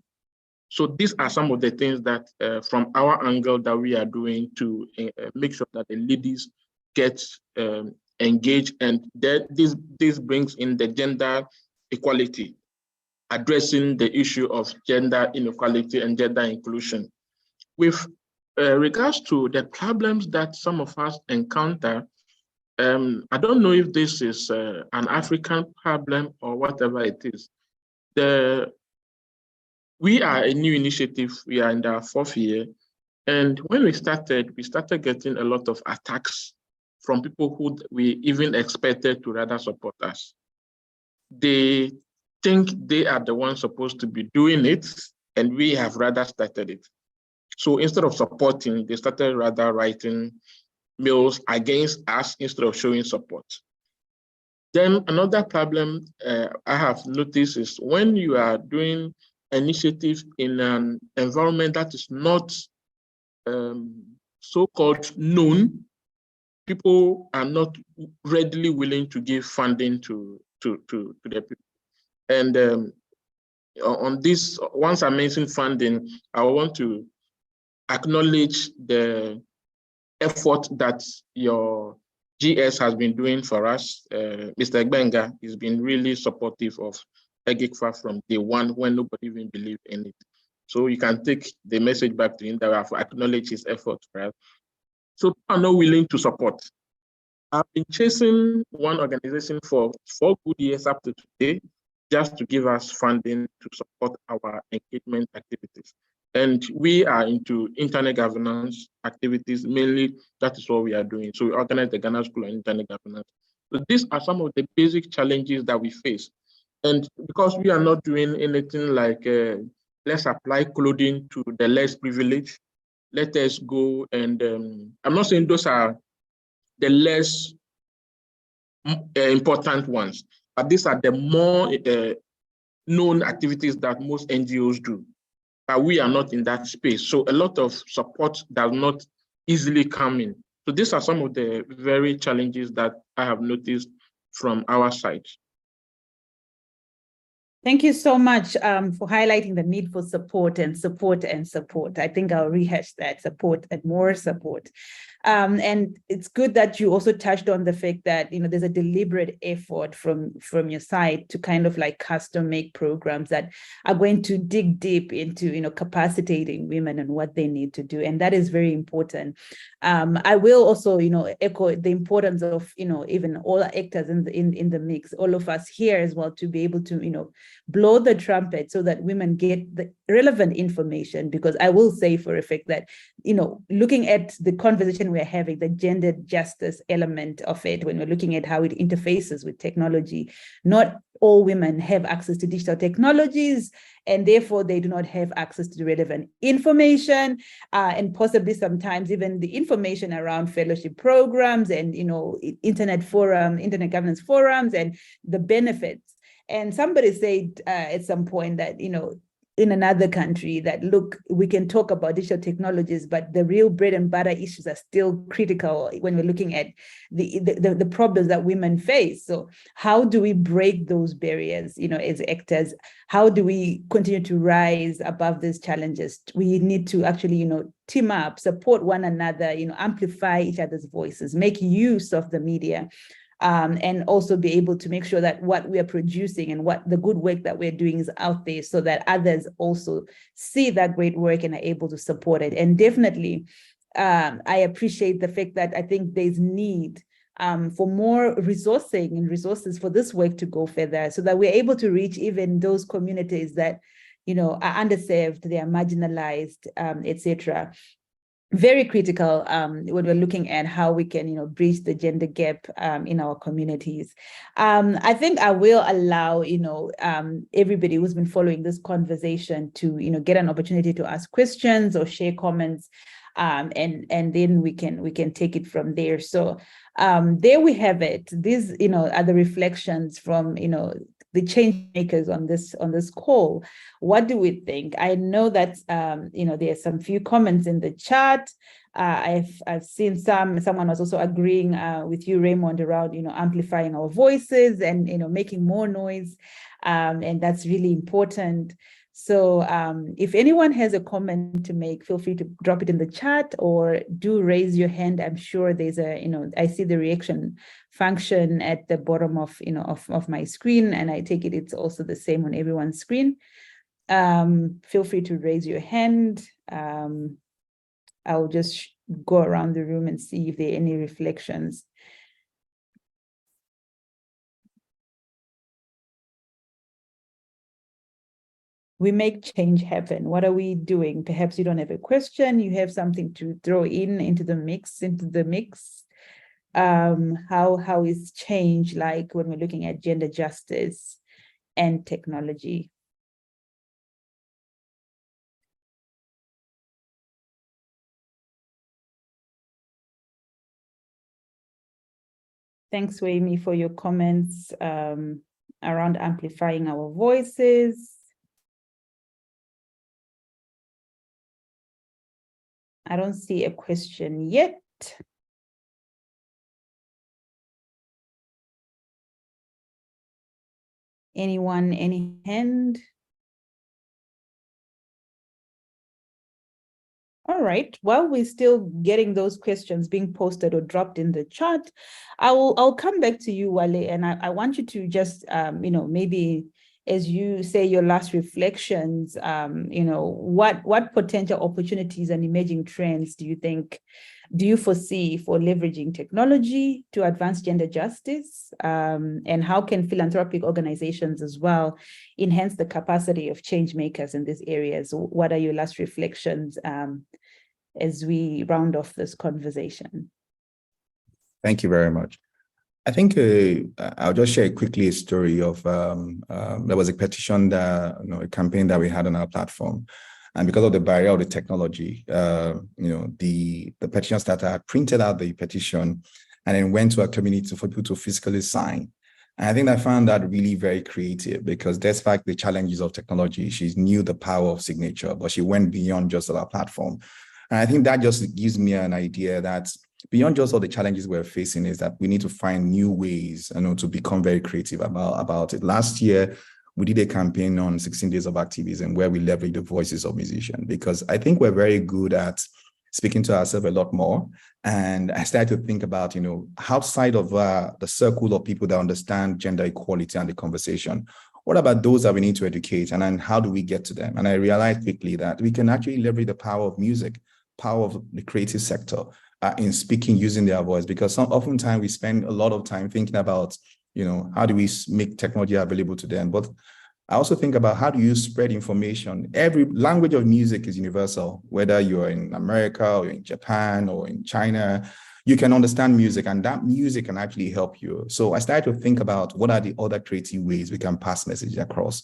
So these are some of the things that from our angle that we are doing to make sure that the ladies get engaged, and that this brings in the gender equality, addressing the issue of gender inequality and gender inclusion. With regards to the problems that some of us encounter, I don't know if this is an African problem or whatever it is. We are a new initiative. We are in our 4th year. And when we started getting a lot of attacks from people who we even expected to rather support us. They think they are the ones supposed to be doing it, and we have rather started it. So instead of supporting, they started rather writing mails against us instead of showing support. Then another problem I have noticed is when you are doing initiatives in an environment that is not so-called known, people are not readily willing to give funding to the people. And on this, once I mention funding, I want to acknowledge the effort that your GS has been doing for us. Mr. Gbenga has been really supportive of EGICFA from day one when nobody even believed in it. So you can take the message back to him that I have acknowledged his effort, right? So people are not willing to support. I've been chasing one organization for 4 good years up to today, just to give us funding to support our engagement activities. And we are into internet governance activities. Mainly, that is what we are doing. So we organize the Ghana School on Internet Governance. So these are some of the basic challenges that we face. And because we are not doing anything like, let's apply clothing to the less privileged, let us go and, I'm not saying those are the less important ones, but these are the more known activities that most NGOs do. But we are not in that space. So a lot of support does not easily come in. So these are some of the very challenges that I have noticed from our side. Thank you so much for highlighting the need for support and support and support. I think I'll rehash that, support and more support. And it's good that you also touched on the fact that, you know, there's a deliberate effort from your side to kind of like custom make programs that are going to dig deep into, you know, capacitating women and what they need to do. And that is very important. I will also, you know, echo the importance of, you know, even all actors in the mix, all of us here as well, to be able to, you know, blow the trumpet so that women get the relevant information. Because I will say for a fact that, you know, looking at the conversation we're having, the gender justice element of it, when we're looking at how it interfaces with technology, not all women have access to digital technologies, and therefore they do not have access to the relevant information, and possibly sometimes even the information around fellowship programs and, you know, internet governance forums and the benefits. And somebody said at some point that, you know, in another country that, look, we can talk about digital technologies, but the real bread and butter issues are still critical when we're looking at the problems that women face. So how do we break those barriers, you know, as actors? How do we continue to rise above these challenges? We need to actually, you know, team up, support one another, you know, amplify each other's voices, make use of the media. And also be able to make sure that what we are producing and what the good work that we're doing is out there, so that others also see that great work and are able to support it. And definitely, I appreciate the fact that I think there's need for more resourcing and resources for this work to go further, so that we're able to reach even those communities that, you know, are underserved, they are marginalized, etc. Very critical when we're looking at how we can, you know, bridge the gender gap in our communities. I think I will allow, you know, everybody who's been following this conversation to, you know, get an opportunity to ask questions or share comments, and then we can take it from there. So there we have it. These, you know, are the reflections from, you know, the change makers on this call. What do we think? I know that you know, there's some few comments in the chat. I've seen someone was also agreeing with you, Raymond, around, you know, amplifying our voices and, you know, making more noise, and that's really important. So if anyone has a comment to make, feel free to drop it in the chat or do raise your hand. I'm sure there's a, you know, I see the reaction function at the bottom of, you know, of my screen, and I take it it's also the same on everyone's screen. Feel free to raise your hand. I'll just go around the room and see if there are any reflections. We make change happen. What are we doing? Perhaps you don't have a question, you have something to throw into the mix. How is change like when we're looking at gender justice and technology? Thanks, Wayme, for your comments around amplifying our voices. I don't see a question yet. Anyone, any hand? All right, while we're still getting those questions being posted or dropped in the chat, I'll come back to you, Wale, and I want you to just, you know, maybe as you say your last reflections, what potential opportunities and emerging trends do you foresee for leveraging technology to advance gender justice? And how can philanthropic organizations as well enhance the capacity of change makers in these areas? What are your last reflections as we round off this conversation? Thank you very much. I think I'll just share quickly a story of there was a petition a campaign that we had on our platform. And because of the barrier of the technology, the petition starter had printed out the petition and then went to a community for people to physically sign. And I think I found that really very creative because despite the challenges of technology, she knew the power of signature, but she went beyond just our platform. And I think that just gives me an idea that beyond just all the challenges we're facing is that we need to find new ways, to become very creative about it. Last year, we did a campaign on 16 days of activism where we leveraged the voices of musicians because I think we're very good at speaking to ourselves a lot more. And I started to think about, outside of the circle of people that understand gender equality and the conversation, what about those that we need to educate? And then how do we get to them? And I realized quickly that we can actually leverage the power of music, power of the creative sector in speaking, using their voice, because oftentimes we spend a lot of time thinking about, how do we make technology available to them? But I also think about how do you spread information? Every language of music is universal, whether you're in America or in Japan or in China, you can understand music and that music can actually help you. So I started to think about what are the other creative ways we can pass messages across.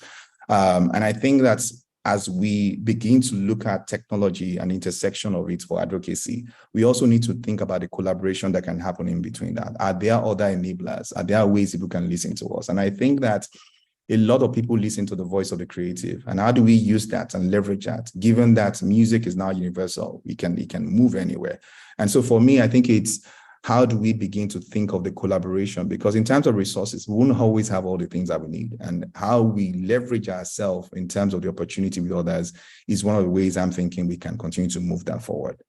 And I think that's as we begin to look at technology and intersection of it for advocacy, we also need to think about the collaboration that can happen in between that. Are there other enablers? Are there ways people can listen to us? And I think that a lot of people listen to the voice of the creative. And how do we use that and leverage that? Given that music is now universal, it can move anywhere. And so for me, I think it's how do we begin to think of the collaboration? Because in terms of resources, we won't always have all the things that we need. And how we leverage ourselves in terms of the opportunity with others is one of the ways I'm thinking we can continue to move that forward.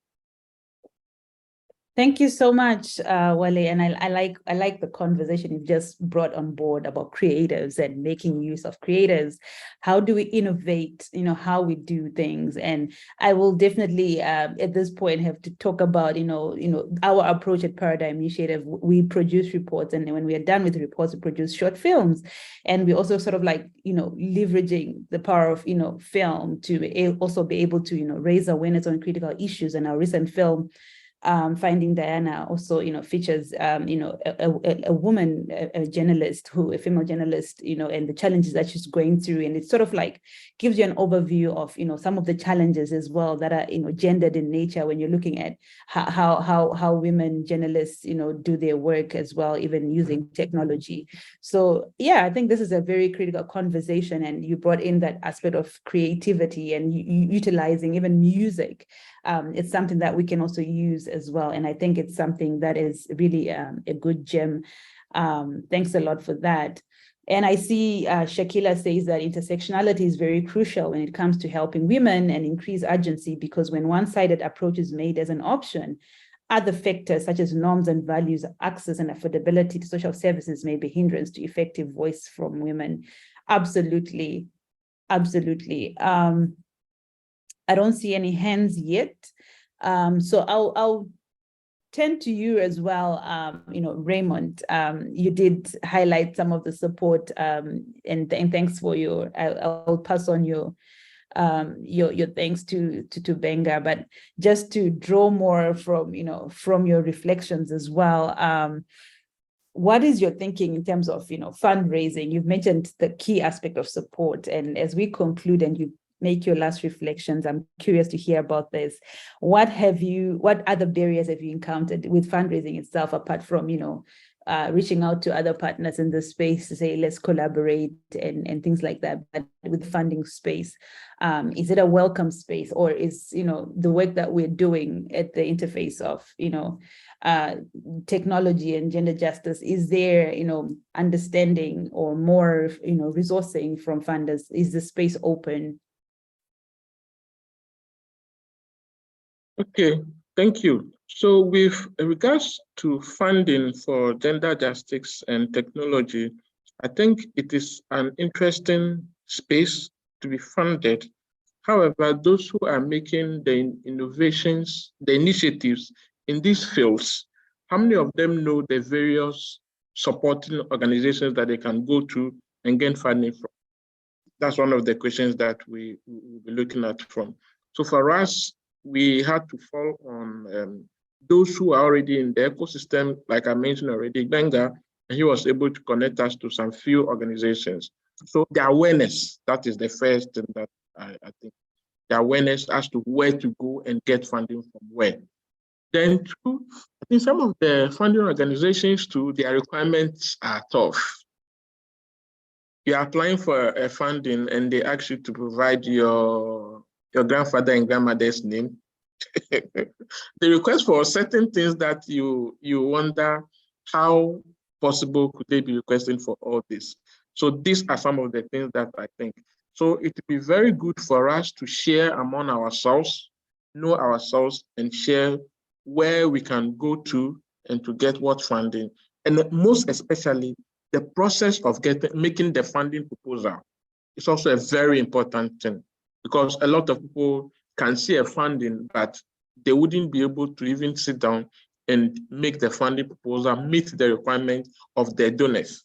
Thank you so much, Wale. And I like the conversation you've just brought on board about creatives and making use of creators. How do we innovate, how we do things? And I will definitely at this point have to talk about, our approach at Paradigm Initiative. We produce reports, and when we are done with the reports, we produce short films. And we also sort of leveraging the power of, film to also be able to, raise awareness on critical issues. And our recent film, Finding Diana, also features a woman, a female journalist, and the challenges that she's going through, and it sort of gives you an overview of some of the challenges as well that are gendered in nature when you're looking at how women journalists do their work as well, even using technology. So yeah, I think this is a very critical conversation, and you brought in that aspect of creativity and utilizing even music. It's something that we can also use as well. And I think it's something that is really a good gem. Thanks a lot for that. And I see Shakila says that intersectionality is very crucial when it comes to helping women and increase urgency, because when one-sided approach is made as an option, other factors such as norms and values, access and affordability to social services may be hindrance to effective voice from women. Absolutely. Absolutely. I don't see any hands yet. So I'll turn to you as well, Raymond. You did highlight some of the support, and thanks for I'll pass on your thanks to Benga, but just to draw more from your reflections as well. What is your thinking in terms of fundraising? You've mentioned the key aspect of support, and as we conclude and you make your last reflections, I'm curious to hear about this. What other barriers have you encountered with fundraising itself, apart from, reaching out to other partners in the space to say, let's collaborate and things like that, but with funding space? Is it a welcome space, or is, the work that we're doing at the interface of, technology and gender justice, is there, understanding or more, resourcing from funders? Is the space open? Okay, thank you. So with regards to funding for gender justice and technology, I think it is an interesting space to be funded. However, those who are making the innovations, the initiatives in these fields, how many of them know the various supporting organizations that they can go to and get funding from? That's one of the questions that we will be looking at from. So for us, we had to fall on those who are already in the ecosystem, like I mentioned already, Benga, and he was able to connect us to some few organizations. So the awareness, that is the first thing that I think, the awareness as to where to go and get funding from where. Then two, I think some of the funding organizations too, their requirements are tough. You're applying for a funding and they ask you to provide your grandfather and grandmother's name. The request for certain things that you wonder how possible could they be requesting for all this. So these are some of the things that I think. So it would be very good for us to share among ourselves, know ourselves, and share where we can go to and to get what funding. And most especially, the process of making the funding proposal is also a very important thing, because a lot of people can see a funding, but they wouldn't be able to even sit down and make the funding proposal meet the requirements of their donors.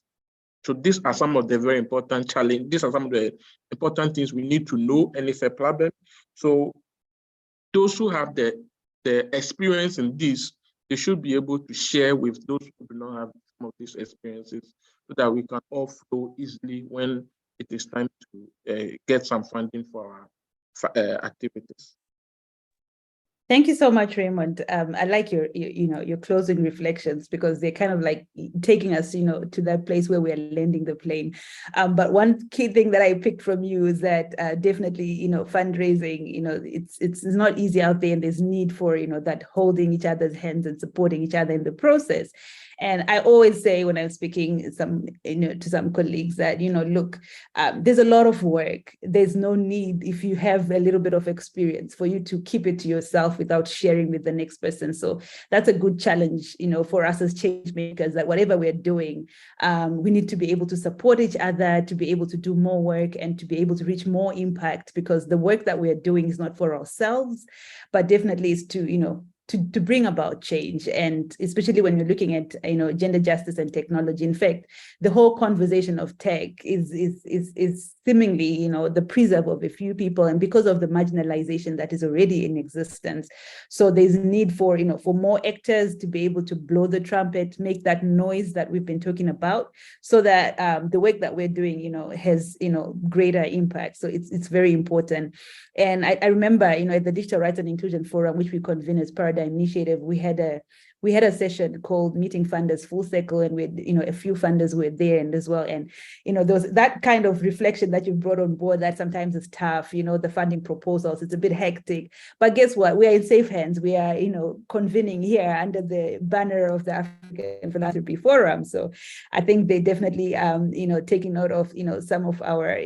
So these are some of the very important challenges. These are some of the important things we need to know, and it's a problem. So those who have the experience in this, they should be able to share with those who do not have some of these experiences, so that we can all flow easily when it is time to get some funding for our activities. Thank you so much, Raymond. I like your closing reflections, because they're kind of like taking us, to that place where we're landing the plane. But one key thing that I picked from you is that definitely, fundraising, it's not easy out there, and there's need for, that holding each other's hands and supporting each other in the process. And I always say when I'm speaking to some colleagues that, look, there's a lot of work. There's no need, if you have a little bit of experience, for you to keep it to yourself without sharing with the next person. So that's a good challenge, for us as change makers, that whatever we're doing, we need to be able to support each other, to be able to do more work, and to be able to reach more impact, because the work that we're doing is not for ourselves, but definitely is to bring about change. And especially when you're looking at gender justice and technology. In fact, the whole conversation of tech is seemingly the preserve of a few people, and because of the marginalization that is already in existence. So there's need for for more actors to be able to blow the trumpet, make that noise that we've been talking about, so that the work that we're doing has greater impact. So it's very important. And I remember at the Digital Rights and Inclusion Forum, which we convened as Paradigm Initiative, we had a session called Meeting Funders Full Circle, and we had, a few funders were there and as well. And, there was that kind of reflection that you brought on board, that sometimes is tough, the funding proposals, it's a bit hectic, but guess what? We are in safe hands. We are, convening here under the banner of the African Philanthropy Forum. So I think they definitely, taking note of, some of our,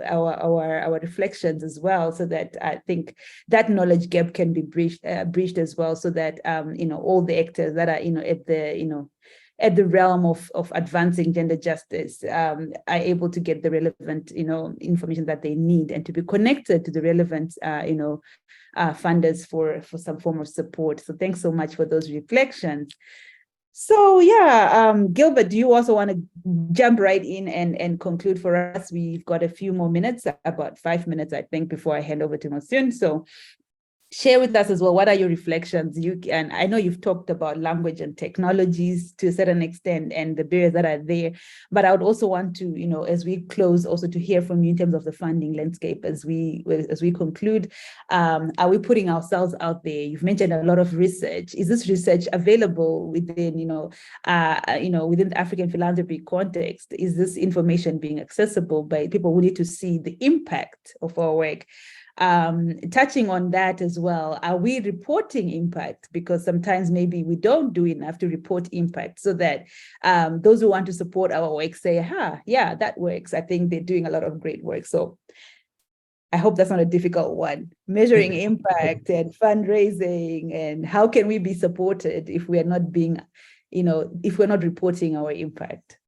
our reflections as well, so that I think that knowledge gap can be breached as well, so that, all the actors that are at the realm of advancing gender justice are able to get the relevant information that they need, and to be connected to the relevant funders for some form of support. So thanks so much for those reflections. So yeah, Gilbert, do you also want to jump right in and conclude for us? We've got a few more minutes, about 5 minutes, I think, before I hand over to Mosun. So share with us as well, what are your reflections? And I know you've talked about language and technologies to a certain extent and the barriers that are there, but I would also want to, as we close, also to hear from you in terms of the funding landscape as we conclude. Are we putting ourselves out there? You've mentioned a lot of research. Is this research available within, within the African philanthropy context? Is this information being accessible by people who need to see the impact of our work? Touching on that as well, are we reporting impact? Because sometimes maybe we don't do enough to report impact, so that those who want to support our work say, yeah, that works. I think they're doing a lot of great work. So I hope that's not a difficult one. Measuring impact and fundraising, and how can we be supported if we are not being, if we're not reporting our impact?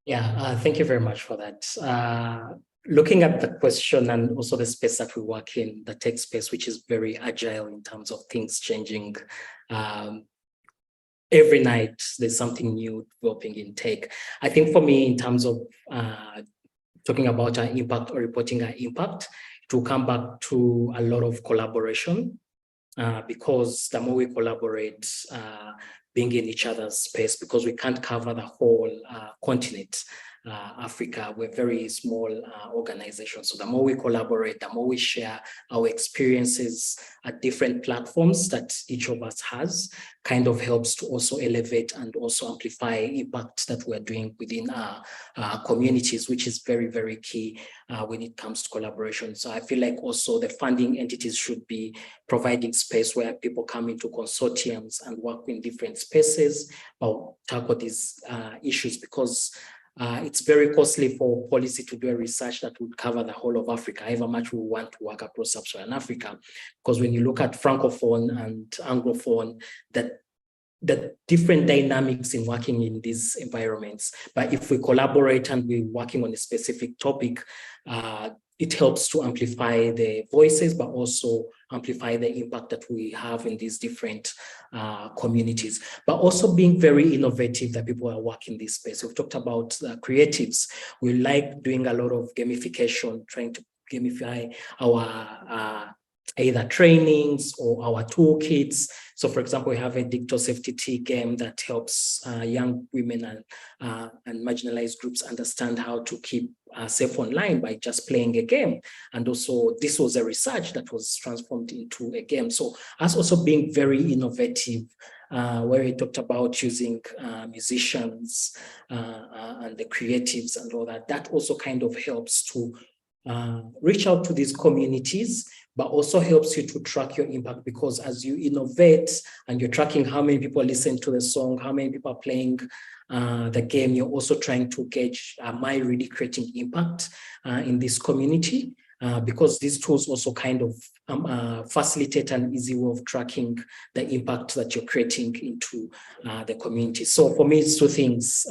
Yeah, thank you very much for that. Looking at the question and also the space that we work in, the tech space, which is very agile in terms of things changing. Every night there's something new developing in tech. I think for me, in terms of talking about our impact or reporting our impact, it will come back to a lot of collaboration, because the more we collaborate, being in each other's space, because we can't cover the whole continent, Africa, we're very small organization. So the more we collaborate, the more we share our experiences at different platforms that each of us has, kind of helps to also elevate and also amplify impact that we're doing within our communities, which is very, very key when it comes to collaboration. So I feel like also the funding entities should be providing space where people come into consortiums and work in different spaces or tackle these issues, because it's very costly for policy to do a research that would cover the whole of Africa, however much we want to work across sub-Saharan Africa. Because when you look at Francophone and Anglophone, the different dynamics in working in these environments. But if we collaborate and we're working on a specific topic, it helps to amplify the voices, but also amplify the impact that we have in these different communities. But also being very innovative that people are working this space. We've talked about creatives. We like doing a lot of gamification, trying to gamify our either trainings or our toolkits. So for example, we have a digital safety tea game that helps young women and marginalized groups understand how to keep safe online by just playing a game. And also this was a research that was transformed into a game. So us also being very innovative, where we talked about using musicians and the creatives and all that, that also kind of helps to reach out to these communities, but also helps you to track your impact, because as you innovate and you're tracking how many people listen to the song, how many people are playing the game, you're also trying to gauge, am I really creating impact in this community? Because these tools also kind of facilitate an easy way of tracking the impact that you're creating into the community. So for me, it's two things,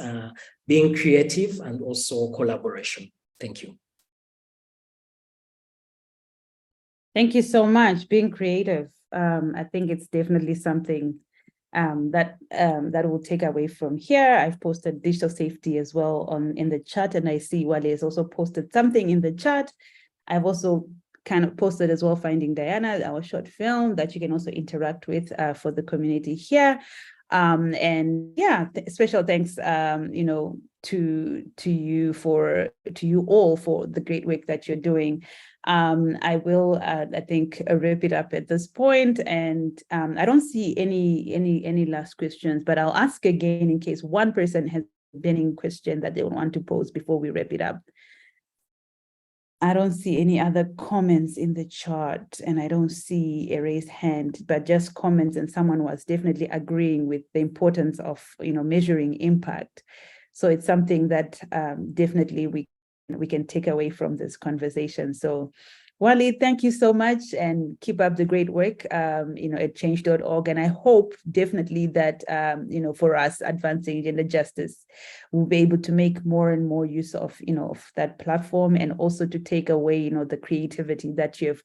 being creative and also collaboration. Thank you. Thank you so much. Being creative, I think it's definitely something that we'll take away from here. I've posted digital safety as well in the chat, and I see Wale has also posted something in the chat. I've also kind of posted as well, Finding Diana, our short film that you can also interact with for the community here. And yeah, special thanks, to you all for the great work that you're doing. I will, I think, wrap it up at this point, and I don't see any last questions, but I'll ask again in case one person has a burning question that they want to pose before we wrap it up. I don't see any other comments in the chat, and I don't see a raised hand, but just comments, and someone was definitely agreeing with the importance of measuring impact. So it's something that definitely we can take away from this conversation. So Wale, thank you so much, and keep up the great work at change.org. And I hope definitely that for us advancing gender justice, we'll be able to make more and more use of of that platform, and also to take away the creativity that you've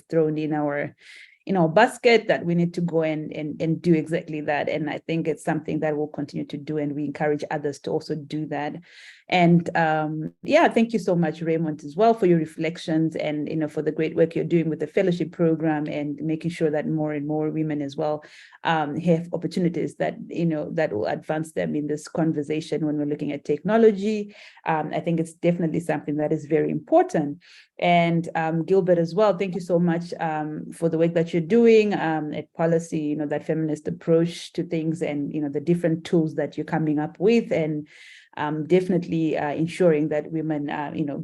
thrown in our basket, that we need to go and do exactly that. And I think it's something that we'll continue to do, and we encourage others to also do that. And yeah, thank you so much, Raymond, as well, for your reflections, and for the great work you're doing with the fellowship program, and making sure that more and more women as well have opportunities that that will advance them in this conversation when we're looking at technology. I think it's definitely something that is very important. And Gilbert as well, thank you so much for the work that you're doing at Policy, that feminist approach to things, and the different tools that you're coming up with, and definitely ensuring that women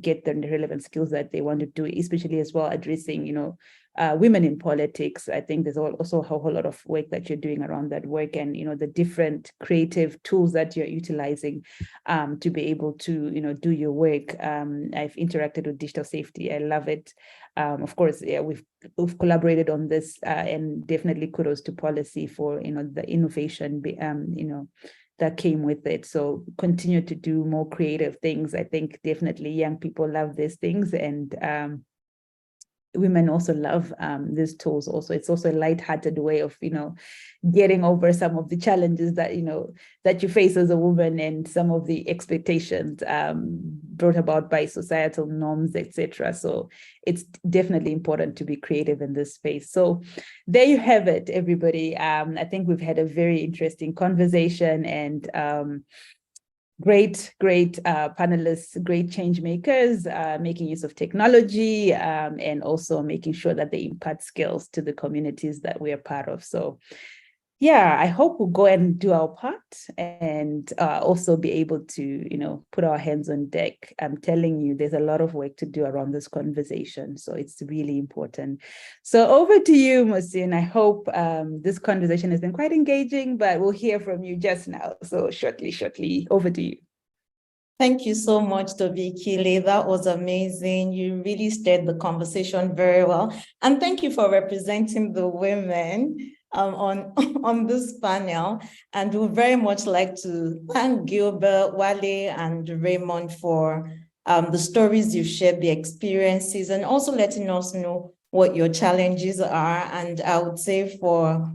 get the relevant skills that they want to do, especially as well addressing women in politics. I think there's also a whole lot of work that you're doing around that work, and the different creative tools that you're utilizing to be able to do your work. I've interacted with digital safety. I love it. Of course, yeah, we've collaborated on this, and definitely kudos to Policy for the innovation that came with it. So continue to do more creative things. I think definitely young people love these things, and women also love these tools. Also, it's also a lighthearted way of, getting over some of the challenges that, that you face as a woman, and some of the expectations brought about by societal norms, etc. So it's definitely important to be creative in this space. So there you have it, everybody. I think we've had a very interesting conversation, and great panelists, great change makers, making use of technology, and also making sure that they impart skills to the communities that we are part of. So yeah, I hope we'll go and do our part, and also be able to, put our hands on deck. I'm telling you, there's a lot of work to do around this conversation. So it's really important. So over to you, Mohsin. I hope this conversation has been quite engaging, but we'll hear from you just now. So shortly, over to you. Thank you so much, Tobikile. That was amazing. You really stirred the conversation very well. And thank you for representing the women on this panel. And we would very much like to thank Gilbert, Wale, and Raymond for the stories you've shared, the experiences, and also letting us know what your challenges are. And I would say for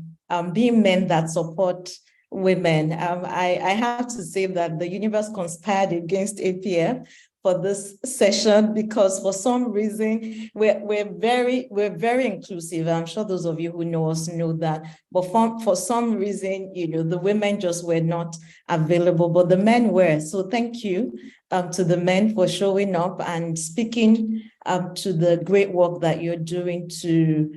being men that support women. I have to say that the universe conspired against APF for this session, because for some reason we're very inclusive. I'm sure those of you who know us know that. But for some reason, the women just were not available, but the men were. So thank you to the men for showing up and speaking to the great work that you're doing to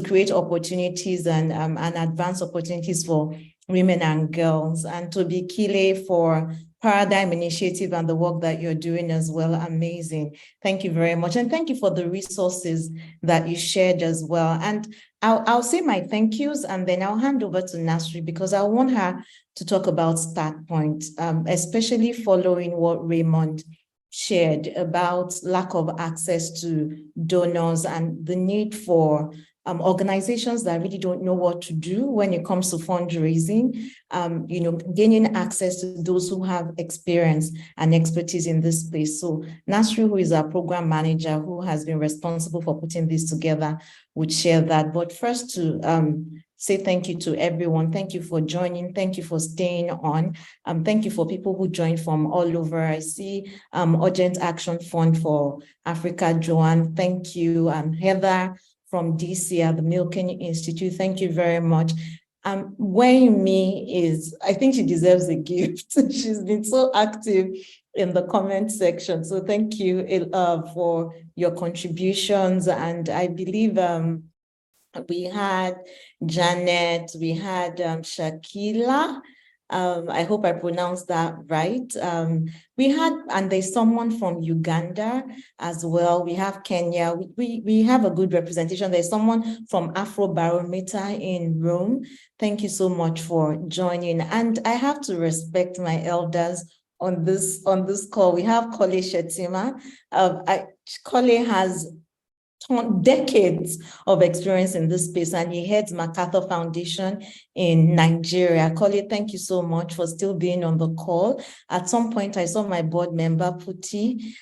create opportunities and advance opportunities for women and girls, and Tobikile for Paradigm Initiative and the work that you're doing as well. Amazing. Thank you very much. And thank you for the resources that you shared as well. And I'll say my thank yous, and then I'll hand over to Nasri, because I want her to talk about Start Point, especially following what Raymond shared about lack of access to donors and the need for organizations that really don't know what to do when it comes to fundraising, gaining access to those who have experience and expertise in this space. So Nasri, who is our program manager, who has been responsible for putting this together, would share that. But first, to say thank you to everyone. Thank you for joining. Thank you for staying on. Thank you for people who joined from all over. I see Urgent Action Fund for Africa, Joanne. Thank you. Heather from DC at the Milken Institute. Thank you very much. Wayme I think she deserves a gift. She's been so active in the comment section. So thank you for your contributions. And I believe we had Janet, we had Shakila. I hope I pronounced that right. We had, and there's someone from Uganda as well. We have Kenya. We have a good representation. There's someone from Afrobarometer in Rome. Thank you so much for joining. And I have to respect my elders on this call. We have Kole Shetima. Kole has decades of experience in this space, and he heads MacArthur Foundation in Nigeria. Kole, thank you so much for still being on the call. At some point, I saw my board member, Puti,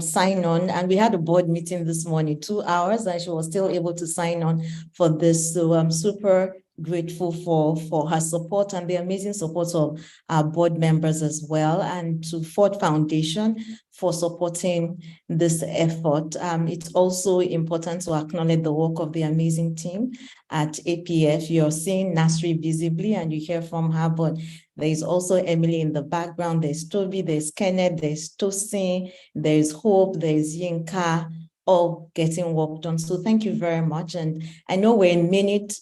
sign on, and we had a board meeting this morning, 2 hours, and she was still able to sign on for this. So I'm super grateful for her support and the amazing support of our board members as well, and to Ford Foundation for supporting this effort. It's also important to acknowledge the work of the amazing team at APF. You're seeing Nasri visibly and you hear from her, but there's also Emily in the background. There's Toby, there's Kenneth, there's Tosin, there's Hope, there's Yinka, all getting work done. So thank you very much. And I know we're in minute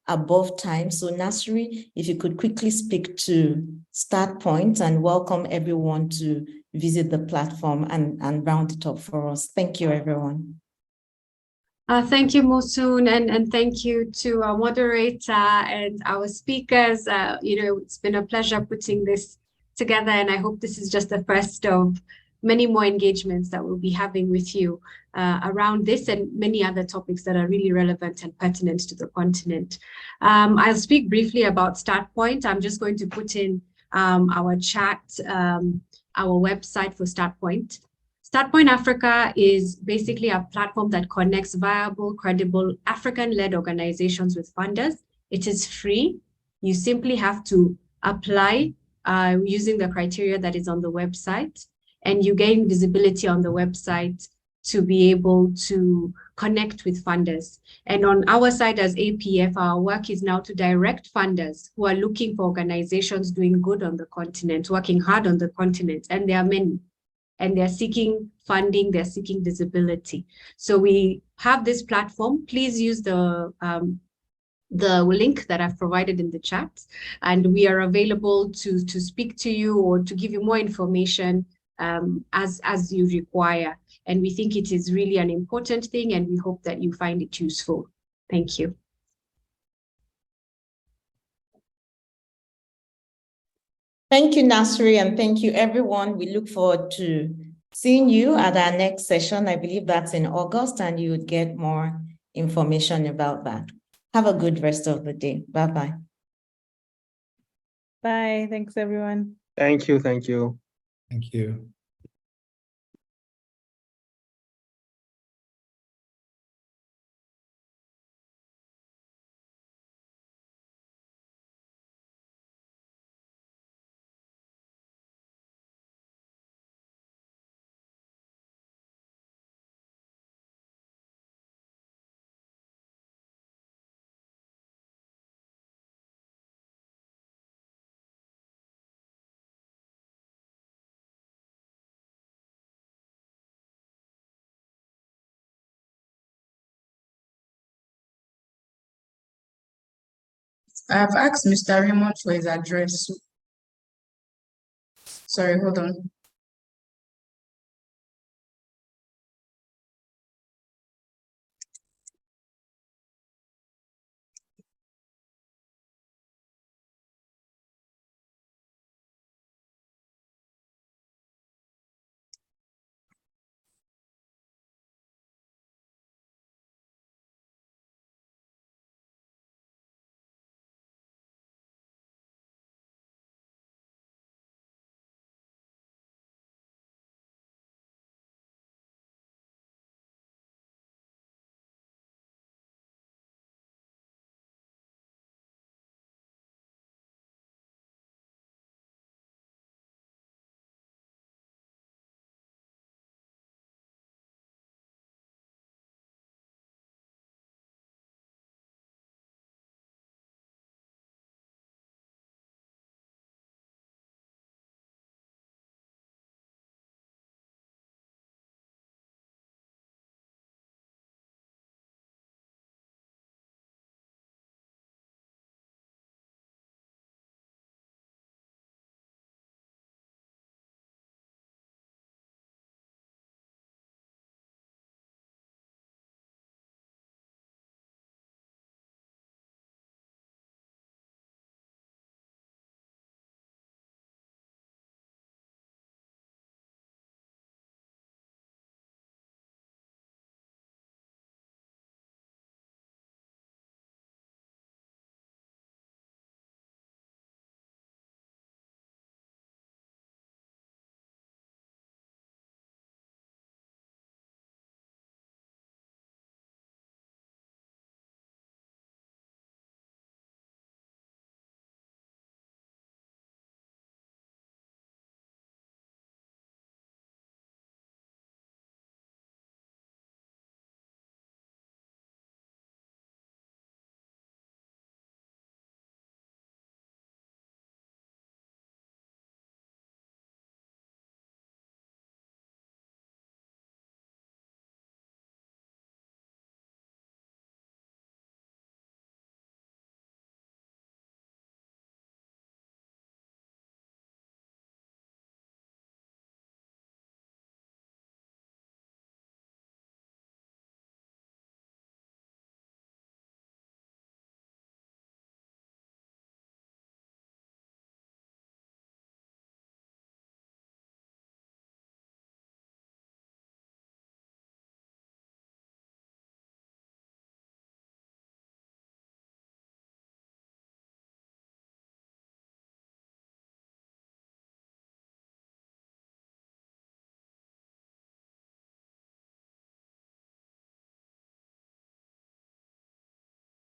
above time. So Nasri, if you could quickly speak to Start Point and welcome everyone to visit the platform and round it up for us. Thank you, everyone. Thank you, Mohsin, and thank you to our moderator and our speakers. It's been a pleasure putting this together, and I hope this is just the first of many more engagements that we'll be having with you around this and many other topics that are really relevant and pertinent to the continent. I'll speak briefly about StartPoint. I'm just going to put in our chat, our website for StartPoint. StartPoint Africa is basically a platform that connects viable, credible African-led organizations with funders. It is free. You simply have to apply using the criteria that is on the website, and you gain visibility on the website to be able to connect with funders. And on our side as APF, our work is now to direct funders who are looking for organizations doing good on the continent, working hard on the continent, and there are many. And they're seeking funding, they're seeking visibility. So we have this platform. Please use the link that I've provided in the chat, and we are available to speak to you or to give you more information as you require. And we think it is really an important thing, and we hope that you find it useful. Thank you. Thank you, Nasri, and thank you, everyone. We look forward to seeing you at our next session. I believe that's in August, and you would get more information about that. Have a good rest of the day. Bye-bye. Bye. Thanks, everyone. Thank you. Thank you. Thank you. I've asked Mr. Raymond for his address. Sorry, hold on.